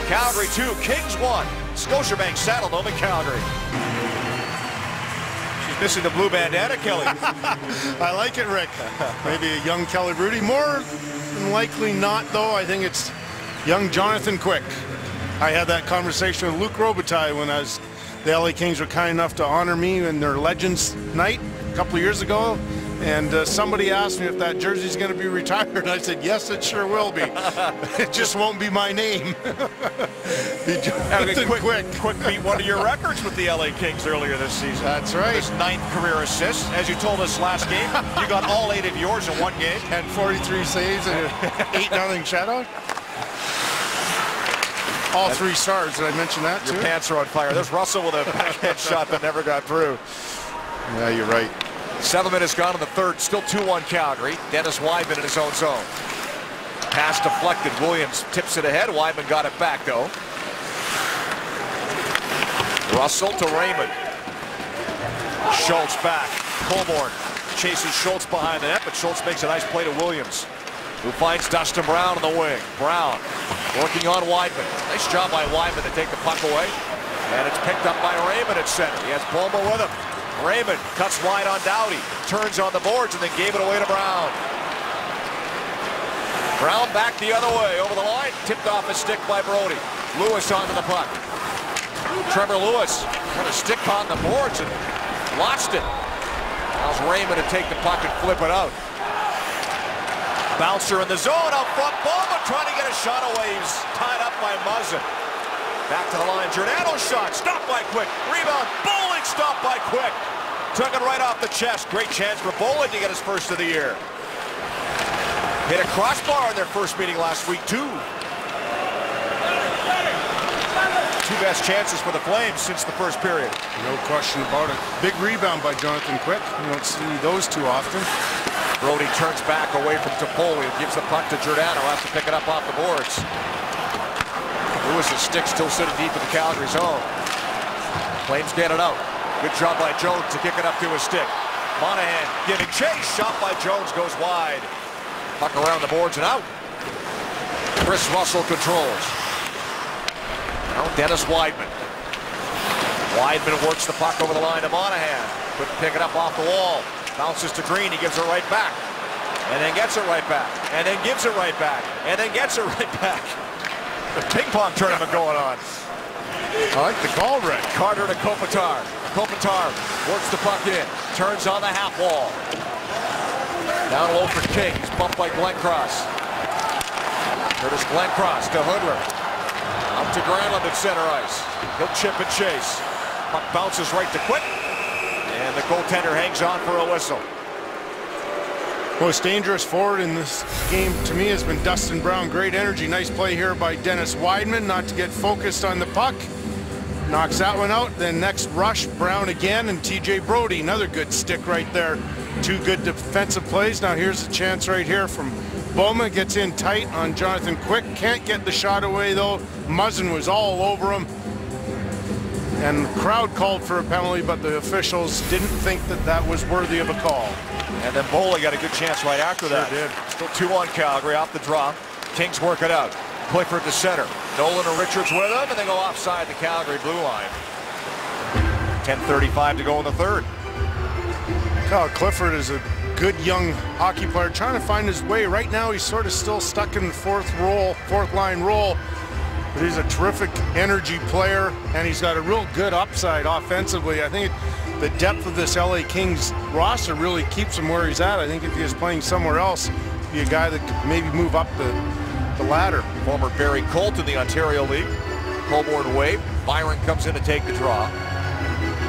Speaker 2: Calgary 2, Kings 1. Scotiabank Saddledome in Calgary. She's missing the blue bandana, Kelly.
Speaker 4: I like it, Rick. Maybe a young Kelly Hrudey. More than likely not, though. I think it's young Jonathan Quick. I had that conversation with Luc Robitaille when the LA Kings were kind enough to honor me in their Legends night a couple of years ago. And somebody asked me if that jersey's going to be retired. I said, yes, it sure will be. It just won't be my name.
Speaker 2: Quick beat one of your records with the LA Kings earlier this season.
Speaker 4: That's right.
Speaker 2: His 9th career assist. As you told us last game, you got all 8 of yours in one game.
Speaker 4: And 43 saves and an 8-0 shutout. All 3 stars. Did I mention that, too?
Speaker 2: Your pants are on fire. There's Russell with a backhand shot that never got through.
Speaker 4: Yeah, you're right.
Speaker 2: 7 minutes gone in the third. Still 2-1 Calgary. Dennis Wideman in his own zone. Pass deflected. Williams tips it ahead. Wideman got it back, though. Russell to Raymond. Schultz back. Colborne chases Schultz behind the net, but Schultz makes a nice play to Williams, who finds Dustin Brown on the wing. Brown working on Wideman. Nice job by Wideman to take the puck away. And it's picked up by Raymond at center. He has Boma with him. Raymond cuts wide on Doughty, turns on the boards, and then gave it away to Brown. Brown back the other way, over the line, tipped off his stick by Brody. Lewis onto the puck. Trevor Lewis put a stick on the boards and lost it. Allows Raymond to take the puck and flip it out. Bouncer in the zone, out front, Boma trying to get a shot away. He's tied up by Muzzin. Back to the line, Giordano shot, stopped by Quick. Rebound, Bowling stopped by Quick. Took it right off the chest. Great chance for Bowling to get his first of the year. Hit a crossbar in their first meeting last week, too. 2 best chances for the Flames since the first period.
Speaker 4: No question about it. Big rebound by Jonathan Quick. You don't see those too often.
Speaker 2: Brody turns back away from Toffoli and gives the puck to Giordano. Has to pick it up off the boards. Lewis's stick still sitting deep in the Calgary zone. Flames get it out. Good job by Jones to kick it up to his stick. Monahan giving chase. Shot by Jones goes wide. Puck around the boards and out. Chris Russell controls. Now Dennis Wideman. Wideman works the puck over the line to Monahan. Couldn't pick it up off the wall. Bounces to Green. He gives it right back. And then gets it right back. And then gives it right back. And then gets it right back. The ping pong tournament going on.
Speaker 4: I like the call, Rick.
Speaker 2: Carter to Kopitar. Kopitar works the puck in. Turns on the half wall. Down low for King. He's bumped by Glencross. Curtis Glencross to Hoodler. Out to Granlund at center ice. He'll chip and chase. Puck bounces right to Quick. And the goaltender hangs on for a whistle.
Speaker 4: Most dangerous forward in this game to me has been Dustin Brown. Great energy. Nice play here by Dennis Wideman, not to get focused on the puck. Knocks that one out. Then next rush, Brown again, and TJ Brody. Another good stick right there. 2 good defensive plays. Now here's a chance right here from Boma. Gets in tight on Jonathan Quick. Can't get the shot away though. Muzzin was all over him. And the crowd called for a penalty, but the officials didn't think that that was worthy of a call.
Speaker 2: And then Boley got a good chance right after that.
Speaker 4: Sure did.
Speaker 2: Still 2-1 Calgary off the draw. Kings work it out. Clifford to center. Nolan and Richards with him, and they go offside the Calgary blue line. 10:35 to go in the third.
Speaker 4: Kyle Clifford is a good young hockey player trying to find his way. Right now he's sort of still stuck in the fourth line role. but he's a terrific energy player, and he's got a real good upside offensively. I think the depth of this LA Kings roster really keeps him where he's at. I think if he was playing somewhere else, he'd be a guy that could maybe move up the ladder.
Speaker 2: Former Barrie Colt in the Ontario League. Colborne Wave. Byron comes in to take the draw.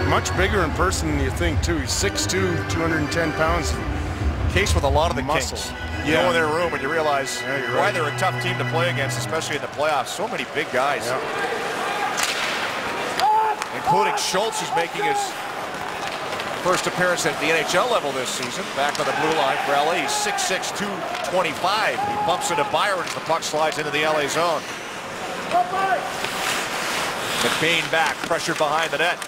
Speaker 4: Much bigger in person than you think, too. He's 6'2", 210 pounds.
Speaker 2: Case with a lot of the
Speaker 4: muscle.
Speaker 2: Kings. You go in their room and you realize why they're a tough team to play against, especially in the playoffs. So many big guys.
Speaker 4: Yeah.
Speaker 2: Including Schultz, who's making his first appearance at the NHL level this season. Back on the blue line for LA. He's 6'6", 225. He bumps into Byron as the puck slides into the LA zone. McBain back, pressured behind the net.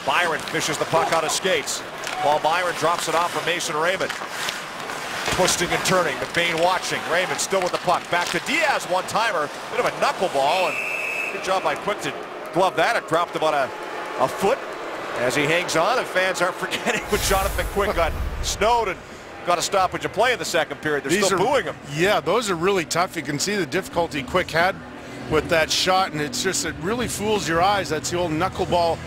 Speaker 2: Byron fishes the puck out of skates. Paul Byron drops it off from Mason Raymond. Twisting and turning, McBain watching. Raymond still with the puck. Back to Diaz, one-timer. Bit of a knuckleball, and good job by Quick to glove that. It dropped about a foot as he hangs on, and fans aren't forgetting when Jonathan Quick got snowed and got a stoppage of play in the second period. They're still booing him.
Speaker 4: Yeah, those are really tough. You can see the difficulty Quick had with that shot, and it's just, it really fools your eyes. That's the old knuckleball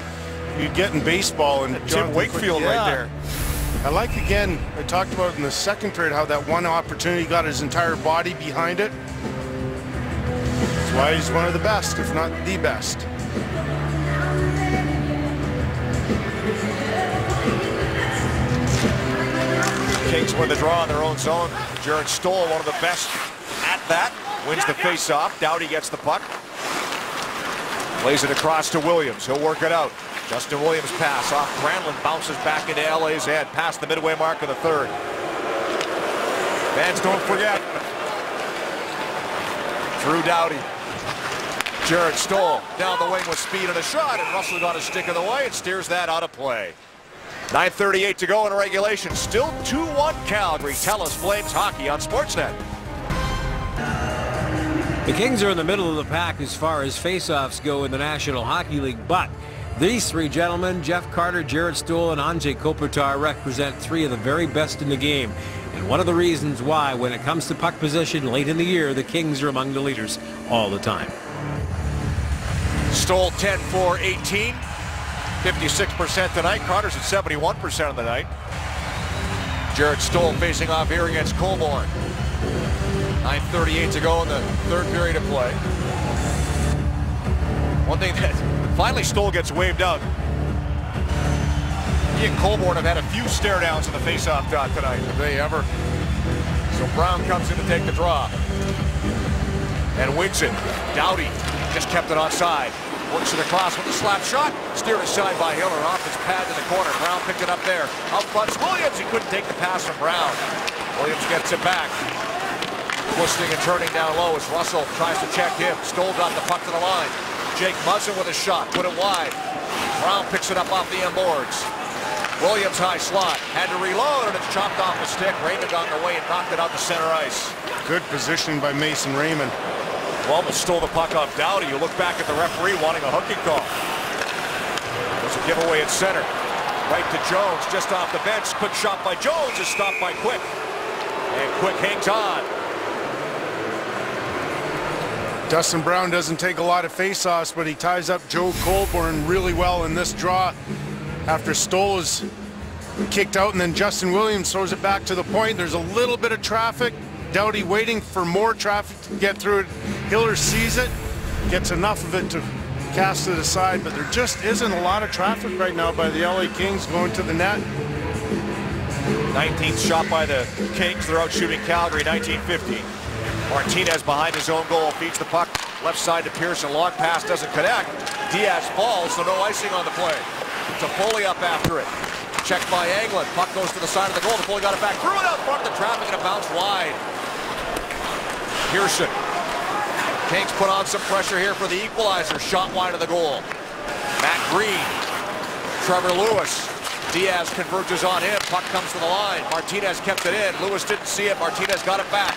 Speaker 4: you get in baseball. And
Speaker 2: Tim Wakefield right there.
Speaker 4: I like, again, I talked about in the second period how that one opportunity got his entire body behind it. That's why he's one of the best, if not the best.
Speaker 2: Kings win the draw in their own zone. Jared Stoll, one of the best at that, wins the face-off. Doughty gets the puck. Plays it across to Williams. He'll work it out. Justin Williams pass off Granlund, bounces back into LA's head, past the midway mark of the third. Fans don't forget. Drew Doughty. Jared Stoll down the wing with speed and a shot, and Russell got a stick in the way and steers that out of play. 9:38 to go in regulation. Still 2-1 Calgary. Telus Flames hockey on Sportsnet.
Speaker 1: The Kings are in the middle of the pack as far as face-offs go in the National Hockey League, but these three gentlemen, Jeff Carter, Jared Stoll, and Anze Kopitar, represent three of the very best in the game. And one of the reasons why, when it comes to puck position late in the year, the Kings are among the leaders all the time.
Speaker 2: Stoll 10-4-18. 56% tonight. Carter's at 71% of the night. Jared Stoll facing off here against Colborne. 9:38 to go in the third period of play. One thing that finally Stoll gets waved out. He and Colborne have had a few stare downs in the faceoff dot tonight. Have they ever? So Brown comes in to take the draw and wins it. Doughty just kept it onside. Works it across with a slap shot. Steered aside by Hiller off his pad in the corner. Brown picked it up there. Out front's Williams. He couldn't take the pass from Brown. Williams gets it back. Twisting and turning down low as Russell tries to check him. Stoll got the puck to the line. Jake Muzzin with a shot. Put it wide. Brown picks it up off the end boards. Williams high slot. Had to reload and it's chopped off the stick. Raymond got in the way and knocked it out to center ice.
Speaker 4: Good positioning by Mason Raymond.
Speaker 2: Almost stole the puck off Doughty. You look back at the referee wanting a hooking call. There's a giveaway at center. Right to Jones, just off the bench. Quick shot by Jones is stopped by Quick. And Quick hangs on.
Speaker 4: Dustin Brown doesn't take a lot of face-offs, but he ties up Joe Colborne really well in this draw. After Stoll is kicked out and then Justin Williams throws it back to the point. There's a little bit of traffic. Doughty waiting for more traffic to get through it. Hiller sees it, gets enough of it to cast it aside, but there just isn't a lot of traffic right now by the LA Kings going to the net.
Speaker 2: 19th shot by the Kings. They're out shooting Calgary, 19-15. Martinez behind his own goal, feeds the puck left side to Pearson. Long pass doesn't connect. Diaz falls, so no icing on the play. Toffoli up after it. Checked by Anglin. Puck goes to the side of the goal. Toffoli got it back. Threw it out front of the traffic and it bounced wide. Pearson. Kings put on some pressure here for the equalizer. Shot wide of the goal. Matt Green. Trevor Lewis. Diaz converges on him. Puck comes to the line. Martinez kept it in. Lewis didn't see it. Martinez got it back.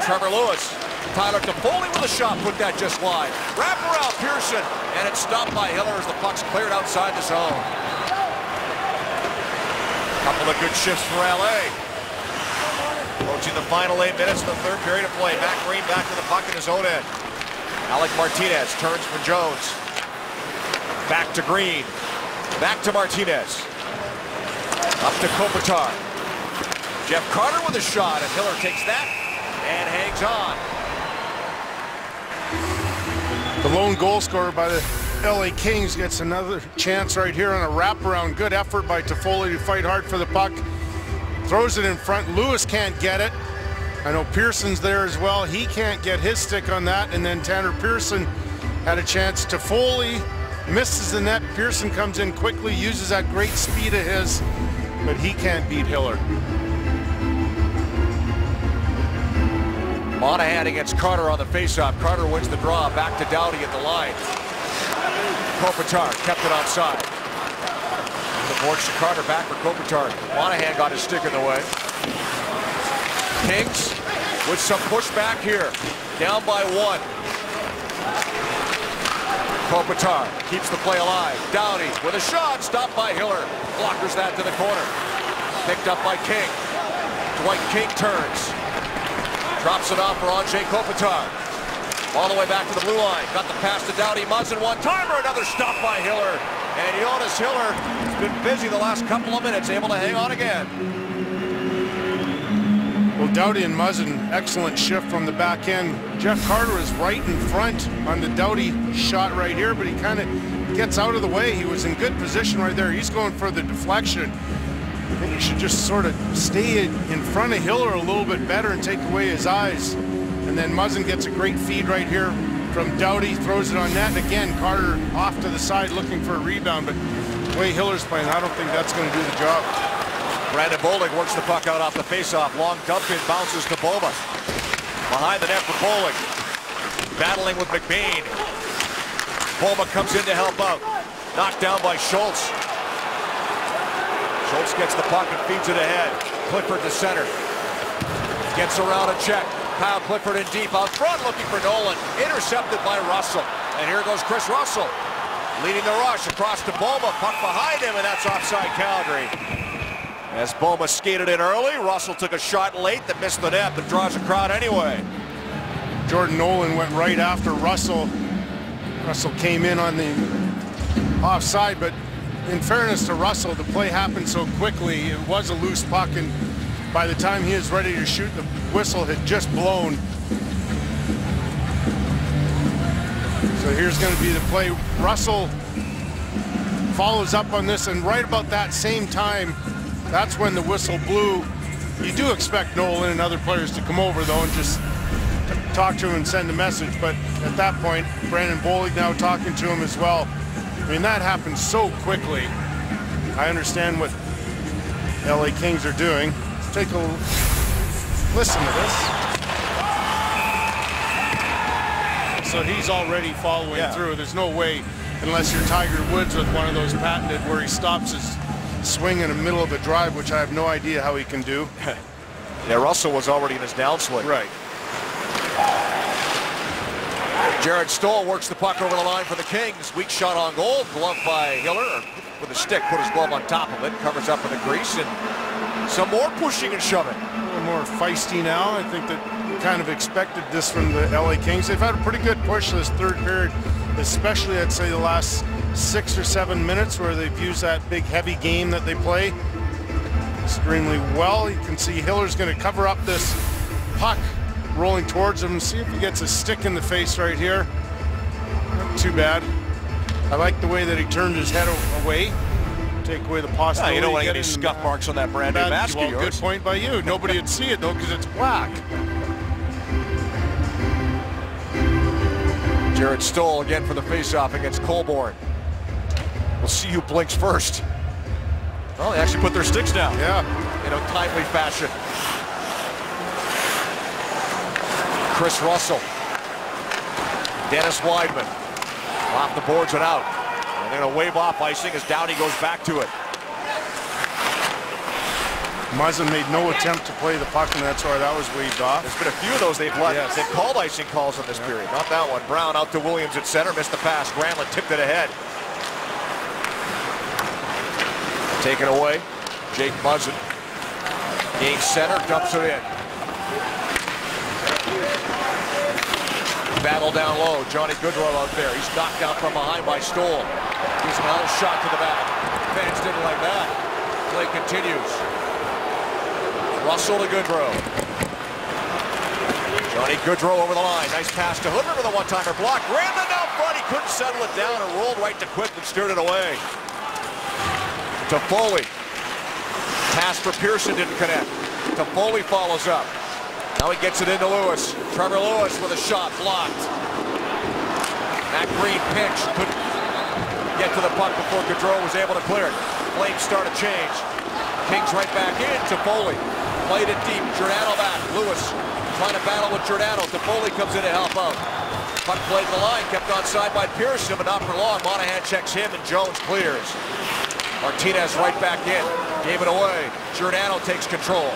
Speaker 2: Trevor Lewis. Tyler Toffoli with a shot. Put that just wide. Wrap around Pearson. And it's stopped by Hiller as the puck's cleared outside the zone. Couple of good shifts for LA. Approaching the final 8 minutes of the third period of play. Matt Green back to the puck in his own end. Alec Martinez turns from Jones. Back to Green. Back to Martinez. Up to Kopitar. Jeff Carter with a shot, and Hiller takes that and hangs on.
Speaker 4: The lone goal scorer by the LA Kings gets another chance right here on a wraparound. Good effort by Toffoli to fight hard for the puck. Throws it in front. Lewis can't get it. I know Pearson's there as well. He can't get his stick on that. And then Tanner Pearson had a chance. Toffoli misses the net. Pearson comes in quickly, uses that great speed of his, but he can't beat Hiller.
Speaker 2: Monahan against Carter on the faceoff. Carter wins the draw. Back to Doughty at the line. Kopitar kept it onside. The board to Carter, back for Kopitar. Monahan got his stick in the way. Kings with some pushback here. Down by 1. Kopitar keeps the play alive. Doughty with a shot, stopped by Hiller. Blockers that to the corner. Picked up by King. Dwight King turns. Drops it off for Andrei Kopitar. All the way back to the blue line. Got the pass to Doughty. Muzzin one-timer. Another stop by Hiller. And Jonas Hiller has been busy the last couple of minutes. Able to hang on again.
Speaker 4: Well, Doughty and Muzzin, excellent shift from the back end. Jeff Carter is right in front on the Doughty shot right here, but he kind of gets out of the way. He was in good position right there. He's going for the deflection. I think he should just sort of stay in front of Hiller a little bit better and take away his eyes. And then Muzzin gets a great feed right here from Doughty, throws it on net. And again, Carter off to the side looking for a rebound, but the way Hiller's playing, I don't think that's going to do the job.
Speaker 2: Brandon Bollig works the puck out off the faceoff. Long dump in, bounces to Boma. Behind the net for Bollig. Battling with McBain. Boma comes in to help out. Knocked down by Schultz. Schultz gets the puck and feeds it ahead. Clifford to center. Gets around a check. Kyle Clifford in deep out front looking for Nolan. Intercepted by Russell. And here goes Chris Russell. Leading the rush across to Boma. Puck behind him, and that's offside Calgary. As Boma skated in early, Russell took a shot late that missed the net, but draws a crowd anyway.
Speaker 4: Jordan Nolan went right after Russell. Russell came in on the offside, but in fairness to Russell, the play happened so quickly. It was a loose puck, and by the time he was ready to shoot, the whistle had just blown. So here's going to be the play. Russell follows up on this, and right about that same time, that's when the whistle blew. You do expect Nolan and other players to come over, though, and just talk to him and send a message. But at that point, Brandon Bollig now talking to him as well. I mean, that happened so quickly. I understand what LA Kings are doing. Let's take a listen to this. So he's already following through. There's no way, unless you're Tiger Woods with one of those patented where he stops his swing in the middle of a drive, which I have no idea how he can do.
Speaker 2: Yeah, Russell was already in his downswing.
Speaker 4: Right.
Speaker 2: Jared Stoll works the puck over the line for the Kings. Weak shot on goal. Glove by Hiller. With a stick, put his glove on top of it. Covers up in the crease. And some more pushing and shoving.
Speaker 4: A little more feisty now. I think that we kind of expected this from the LA Kings. They've had a pretty good push this third period, especially I'd say the last 6 or 7 minutes where they've used that big heavy game that they play extremely well. You can see Hiller's going to cover up this puck rolling towards him and see if he gets a stick in the face right here. Not too bad. I like the way that he turned his head away. Take away the possibility.
Speaker 2: You don't want to get any scuff marks on that brand new mask of yours.
Speaker 4: Good point by you. Nobody would see it though because it's black.
Speaker 2: Jared Stoll again for the faceoff against Colborne. We'll see who blinks first. Well, they actually put their sticks down.
Speaker 4: Yeah.
Speaker 2: In a timely fashion. Chris Russell. Dennis Weidman. Off the boards and out. And they're going to wave off icing as Doughty goes back to it.
Speaker 4: Muzzin made no attempt to play the puck, and that's why that was waved off.
Speaker 2: There's been a few of those they've let.
Speaker 4: Yes.
Speaker 2: They've called icing calls in this period. Not that one. Brown out to Williams at center. Missed the pass. Granlund tipped it ahead. Taken away. Jake Muzzin. Gains center. Dumps it in. battle down low. Johnny Gaudreau out there. He's knocked down from behind by Stoll. He's now shot to the back. Fans didn't like that. Play continues. Russell to Gaudreau. Johnny Gaudreau over the line. Nice pass to Hoodler with a one-timer block. Ran it down front. He couldn't settle it down and rolled right to Quick and steered it away. Toffoli. Pass for Pearson didn't connect. Toffoli follows up. Now he gets it into Lewis. Trevor Lewis with a shot blocked. Matt Green pinch. Couldn't get to the puck before Gaudreau was able to clear it. Flames start a change. Kings right back in. Toffoli. Played it deep. Giordano back. Lewis trying to battle with Giordano. Toffoli comes in to help out. Puck played the line. Kept onside by Pearson, but not for long. Monahan checks him and Jones clears. Martinez right back in. Gave it away. Giordano takes control.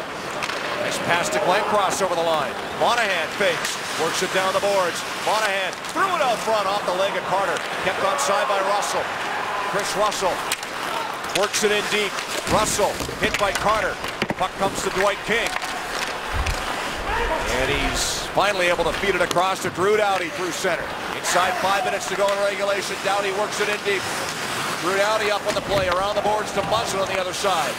Speaker 2: Nice pass to Glenn Cross over the line. Monahan fakes. Works it down the boards. Monahan threw it out front off the leg of Carter. Kept onside by Russell. Chris Russell works it in deep. Russell hit by Carter. Puck comes to Dwight King. And he's finally able to feed it across to Drew Doughty through center. Inside 5 minutes to go in regulation. Doughty works it in deep. Drew Doughty up on the play. Around the boards to Muzzin on the other side.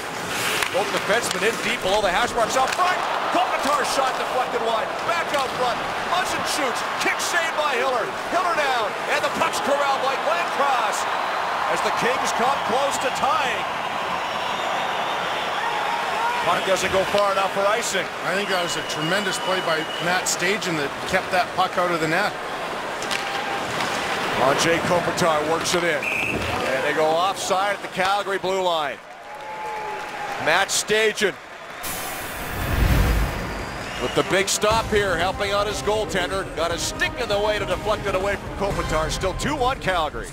Speaker 2: Both defensemen in deep below the hash marks out front. Kopitar's shot deflected wide. Back out front. Muzzin shoots. Kick saved by Hiller. Hiller down. And the puck's corralled by Glenn Cross as the Kings come close to tying. Puck doesn't go far enough for icing.
Speaker 4: I think that was a tremendous play by Matt Stajan that kept that puck out of the net.
Speaker 2: Jay Kopitar works it in. And they go offside at the Calgary blue line. Matt Stajan with the big stop here, helping out his goaltender. Got a stick in the way to deflect it away from Kopitar. Still 2-1 Calgary.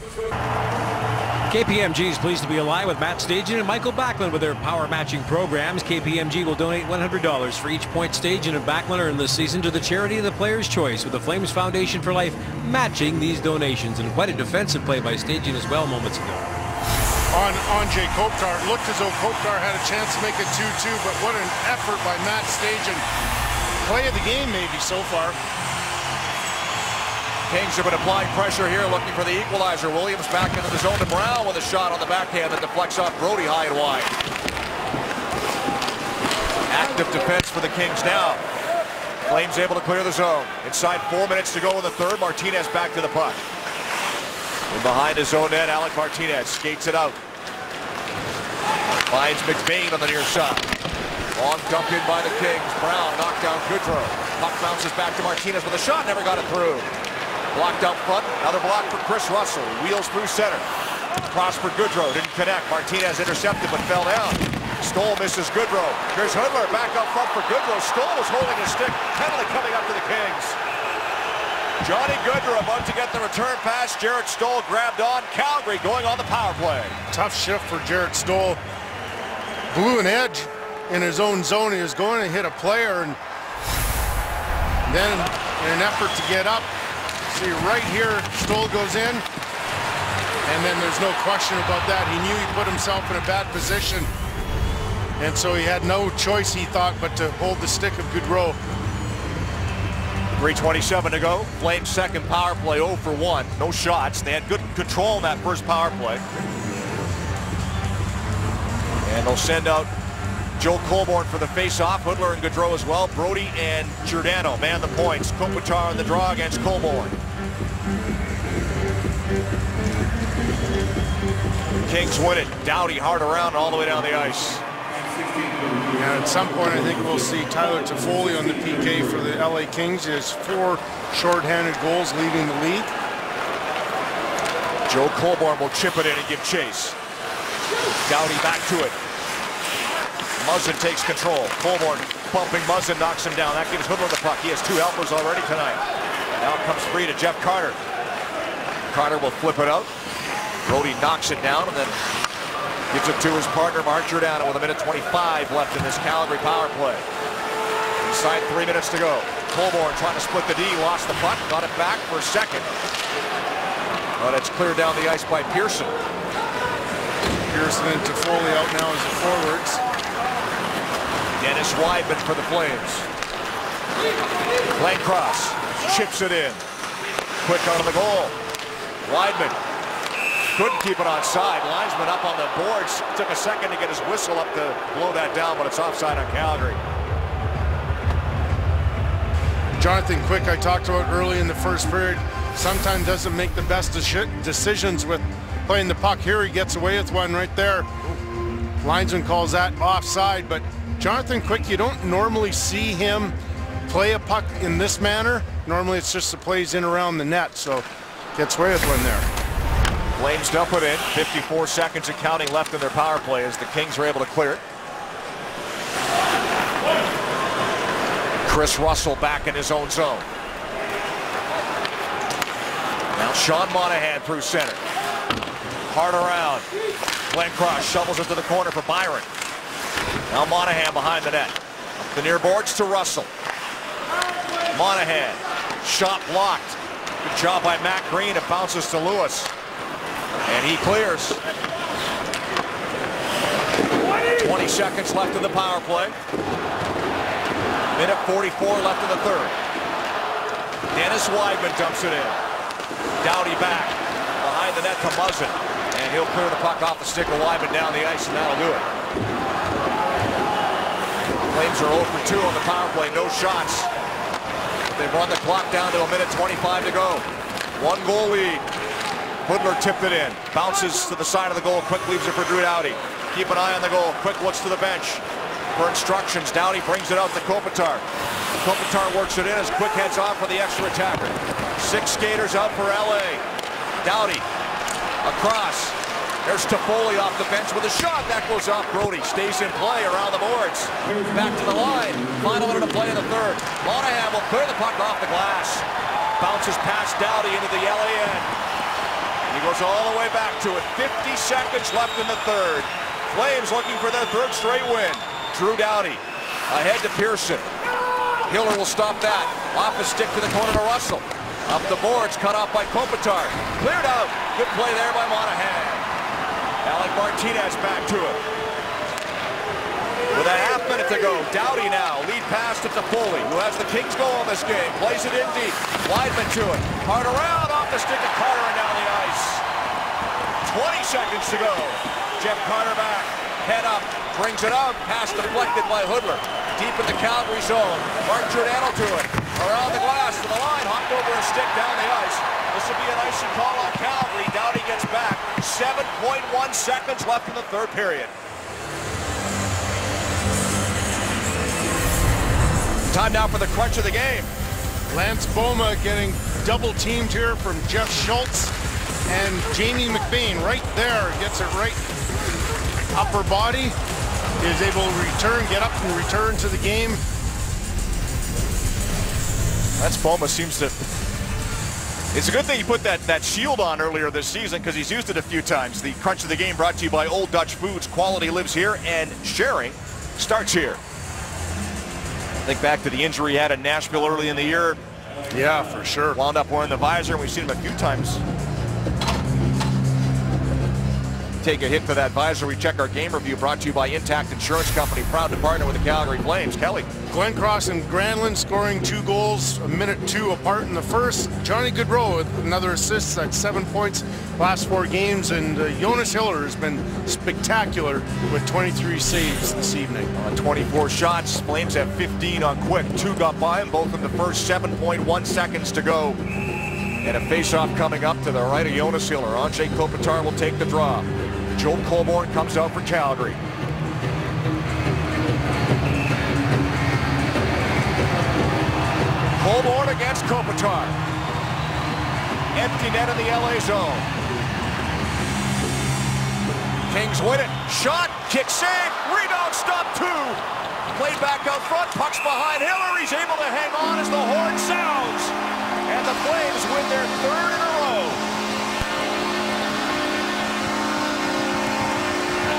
Speaker 1: KPMG is pleased to be alive with Matt Stajan and Michael Backlund with their power matching programs. KPMG will donate $100 for each point Stajan and Backlund earned this season to the charity of the Player's Choice, with the Flames Foundation for Life matching these donations. And quite a defensive play by Stajan as well moments ago.
Speaker 4: On Jay Kopitar, it looked as though Kopitar had a chance to make it 2-2, but what an effort by Matt Stajan. Play of the game maybe so far.
Speaker 2: Kings have been applying pressure here, looking for the equalizer. Williams back into the zone to Brown with a shot on the backhand that deflects off Brody high and wide. Active defense for the Kings now. Flames able to clear the zone. Inside 4 minutes to go in the third. Martinez back to the puck. And behind his own net, Alec Martinez skates it out. Finds McBain on the near side. Long dump in by the Kings. Brown knocked down Gaudreau. Puck bounces back to Martinez with a shot. Never got it through. Blocked out front. Another block for Chris Russell. Wheels through center. Cross for Gaudreau. Didn't connect. Martinez intercepted but fell down. Stoll misses Gaudreau. Here's Hoodler back up front for Gaudreau. Stoll was holding his stick. Penalty coming up to the Kings. Johnny Gaudreau about to get the return pass. Jarrett Stoll grabbed on. Calgary going on the power play.
Speaker 4: Tough shift for Jarrett Stoll. Blew an edge in his own zone. He was going to hit a player, and then in an effort to get up, see right here, Stoll goes in, and then there's no question about that. He knew he put himself in a bad position, and so he had no choice, he thought, but to hold the stick of Gaudreau.
Speaker 2: 3:27 to go. Flames second power play 0 for 1. No shots. They had good control in that first power play. And they'll send out Joe Colborne for the face-off. Hoodler and Gaudreau as well. Brody and Giordano man the points. Kopitar on the draw against Colborne. Kings win it. Doughty hard around all the way down the ice.
Speaker 4: Yeah, at some point I think we'll see Tyler Toffoli on the PK for the LA Kings. He has 4 shorthanded goals leading the league.
Speaker 2: Joe Colborne will chip it in and give chase. Doughty back to it. Muzzin takes control. Colborne bumping Muzzin, knocks him down. That gives Hoodler the puck. He has 2 helpers already tonight. Now it comes free to Jeff Carter. Carter will flip it out. Brody knocks it down and then gives it to his partner, Mark Giordano, with 1:25 left in this Calgary power play. Inside 3 minutes to go. Colborne trying to split the D, lost the puck, got it back for a second. But it's cleared down the ice by Pearson.
Speaker 4: Pearson and Toffoli out now as the forwards.
Speaker 2: Dennis Weidman for the Flames. Glenn Cross chips it in. Quick out of the goal. Weidman couldn't keep it onside. Linesman up on the boards. Took a second to get his whistle up to blow that down, but it's offside on Calgary.
Speaker 4: Jonathan Quick, I talked about early in the first period, sometimes doesn't make the best decisions with playing the puck. Here he gets away with one right there. Linesman calls that offside, but Jonathan Quick, you don't normally see him play a puck in this manner. Normally it's just the plays in around the net, so gets away with one there.
Speaker 2: Flames dump it in. 54 seconds and counting left in their power play as the Kings are able to clear it. Chris Russell back in his own zone. Now Sean Monahan through center. Hard around. Glenn Cross shovels it to the corner for Byron. Now Monahan behind the net. The near boards to Russell. Monahan. Shot blocked. Good job by Matt Green. It bounces to Lewis. And he clears. 20 seconds left in the power play. Minute 44 left in the third. Dennis Weidman dumps it in. Doughty back. Behind the net to Muzzin. And he'll clear the puck off the stick of Weidman down the ice, and that'll do it. Flames are 0 for 2 on the power play. No shots. They've run the clock down to a minute 25 to go. 1 goal lead. Hoodler tipped it in. Bounces to the side of the goal. Quick leaves it for Drew Doughty. Keep an eye on the goal. Quick looks to the bench for instructions. Doughty brings it out to Kopitar. Kopitar works it in as Quick heads off for the extra attacker. 6 skaters out for LA. Doughty across. There's Toffoli off the bench with a shot. That goes off Brody. Stays in play around the boards. Back to the line. Final minute of play in the third. Monahan will clear the puck off the glass. Bounces past Doughty into the LA end. He goes all the way back to it. 50 seconds left in the third. Flames looking for their third straight win. Drew Doughty ahead to Pearson. Hiller will stop that. Off the stick to the corner to Russell. Up the boards, cut off by Kopitar. Cleared out. Good play there by Monahan. Alec Martinez back to it. With a half minute to go, Doughty now. Lead pass to Toffoli, who has the Kings goal in this game. Plays it in deep. Weidman to it. Hard around off the stick of Carter and down the ice. 20 seconds to go. Jeff Carter back. Head up. Brings it out. Pass deflected by Hoodler. Deep in the Calgary zone. Mark Giordano to it. Around the glass to the line. Hopped over a stick down the ice. This will be an icing call on Calgary. Doughty gets back. 7.1 seconds left in the third period. Time now for the crunch of the game.
Speaker 4: Lance Boma getting double teamed here from Jeff Schultz and Jamie McBain right there. Gets it right upper body. Is able to return, get up and return to the game.
Speaker 2: Lance Boma seems to... It's a good thing he put that shield on earlier this season because he's used it a few times. The crunch of the game brought to you by Old Dutch Foods. Quality lives here and sharing starts here. Think back to the injury he had in Nashville early in the year.
Speaker 4: Yeah, for sure.
Speaker 2: Wound up wearing the visor, and we've seen him a few times take a hit to that visor. We check our game review brought to you by Intact Insurance Company, proud to partner with the Calgary Flames. Kelly.
Speaker 4: Glenn Cross and Granlund scoring 2 goals, a minute 2 apart in the first. Johnny Gaudreau with another assist at 7 points last 4 games, and Jonas Hiller has been spectacular with 23 saves this evening.
Speaker 2: On 24 shots, Flames have 15 on Quick. 2 got by him, both in the first. 7.1 seconds to go. And a face-off coming up to the right of Jonas Hiller. Anze Kopitar will take the draw. Joe Colborne comes out for Calgary. Colborne against Kopitar. Empty net in the LA zone. Kings win it. Shot, kick save, rebound, stop 2. Played back out front, puck's behind Hiller. He's able to hang on as the horn sounds. And the Flames win their 3rd in a row.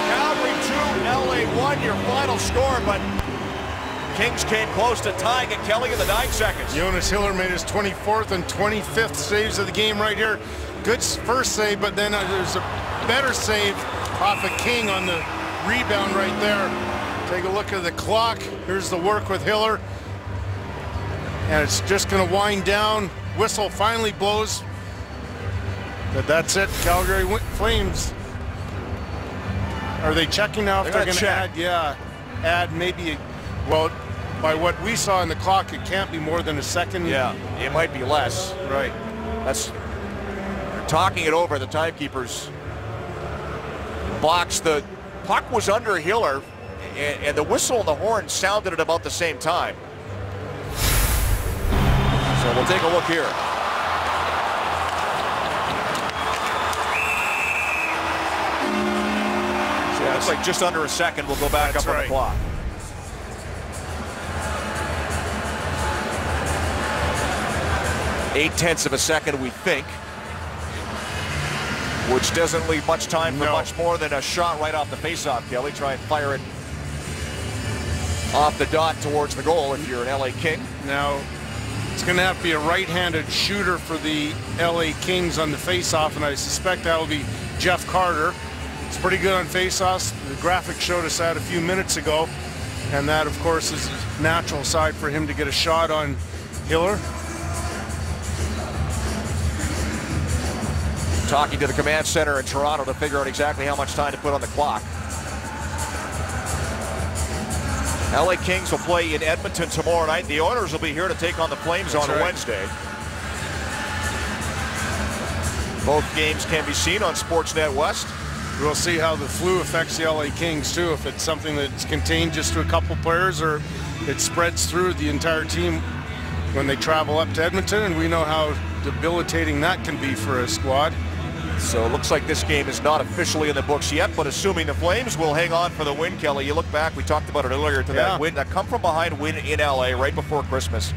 Speaker 2: Calgary 2, LA 1, your final score, but Kings came close to tying it, Kelly, in the 9 seconds.
Speaker 4: Jonas Hiller made his 24th and 25th saves of the game right here. Good first save, but then there's a better save off of King on the rebound right there. Take a look at the clock. Here's the work with Hiller. And it's just going to wind down whistle finally blows. But that's it. Calgary Flames. Are they checking now if they're going to add? Yeah, add maybe. Well, by what we saw in the clock, it can't be more than a second.
Speaker 2: Yeah, it might be less.
Speaker 4: Right.
Speaker 2: They're talking it over. The timekeepers box. The puck was under Hiller, and the whistle and the horn sounded at about the same time. So we'll take a look here. So it looks like just under a second. We'll go back up on the clock. Eight-tenths of a second, we think, which doesn't leave much time for much more than a shot right off the faceoff. Kelly, try and fire it off the dot towards the goal if you're an LA King.
Speaker 4: Now, it's going to have to be a right-handed shooter for the LA Kings on the faceoff, and I suspect that will be Jeff Carter. It's pretty good on faceoffs. The graphic showed us that a few minutes ago, and that, of course, is a natural side for him to get a shot on Hiller.
Speaker 2: Talking to the command center in Toronto to figure out exactly how much time to put on the clock. LA Kings will play in Edmonton tomorrow night. The Oilers will be here to take on the Flames on Wednesday. Both games can be seen on Sportsnet West.
Speaker 4: We'll see how the flu affects the LA Kings too, if it's something that's contained just to a couple players or it spreads through the entire team when they travel up to Edmonton, and we know how debilitating that can be for a squad.
Speaker 2: So it looks like this game is not officially in the books yet, but assuming the Flames will hang on for the win, Kelly, you look back, we talked about it earlier, to that win, that come from behind win in LA right before Christmas.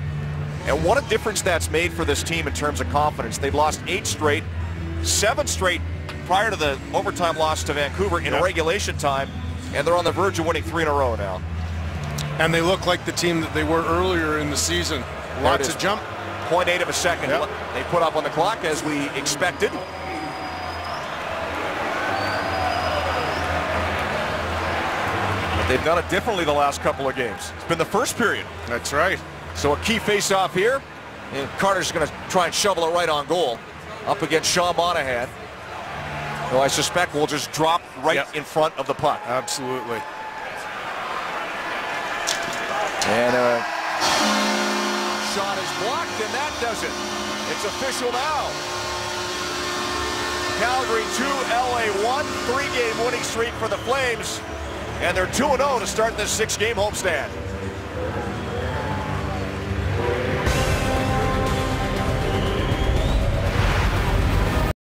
Speaker 2: And what a difference that's made for this team in terms of confidence. They've lost 8 straight, 7 straight prior to the overtime loss to Vancouver in regulation time, and they're on the verge of winning 3 in a row now.
Speaker 4: And they look like the team that they were earlier in the season. Lots of jump.
Speaker 2: 0.8 of a second they put up on the clock as we expected. But they've done it differently the last couple of games. It's been the first period.
Speaker 4: That's right.
Speaker 2: So a key face-off here, and Carter's going to try and shovel it right on goal up against Sean Monahan, who I suspect will just drop right in front of the puck.
Speaker 4: Absolutely.
Speaker 2: And shot is blocked, and that does it. It's official now. Calgary 2, LA 1, 3-game winning streak for the Flames, and they're 2-0 to start this 6-game homestand.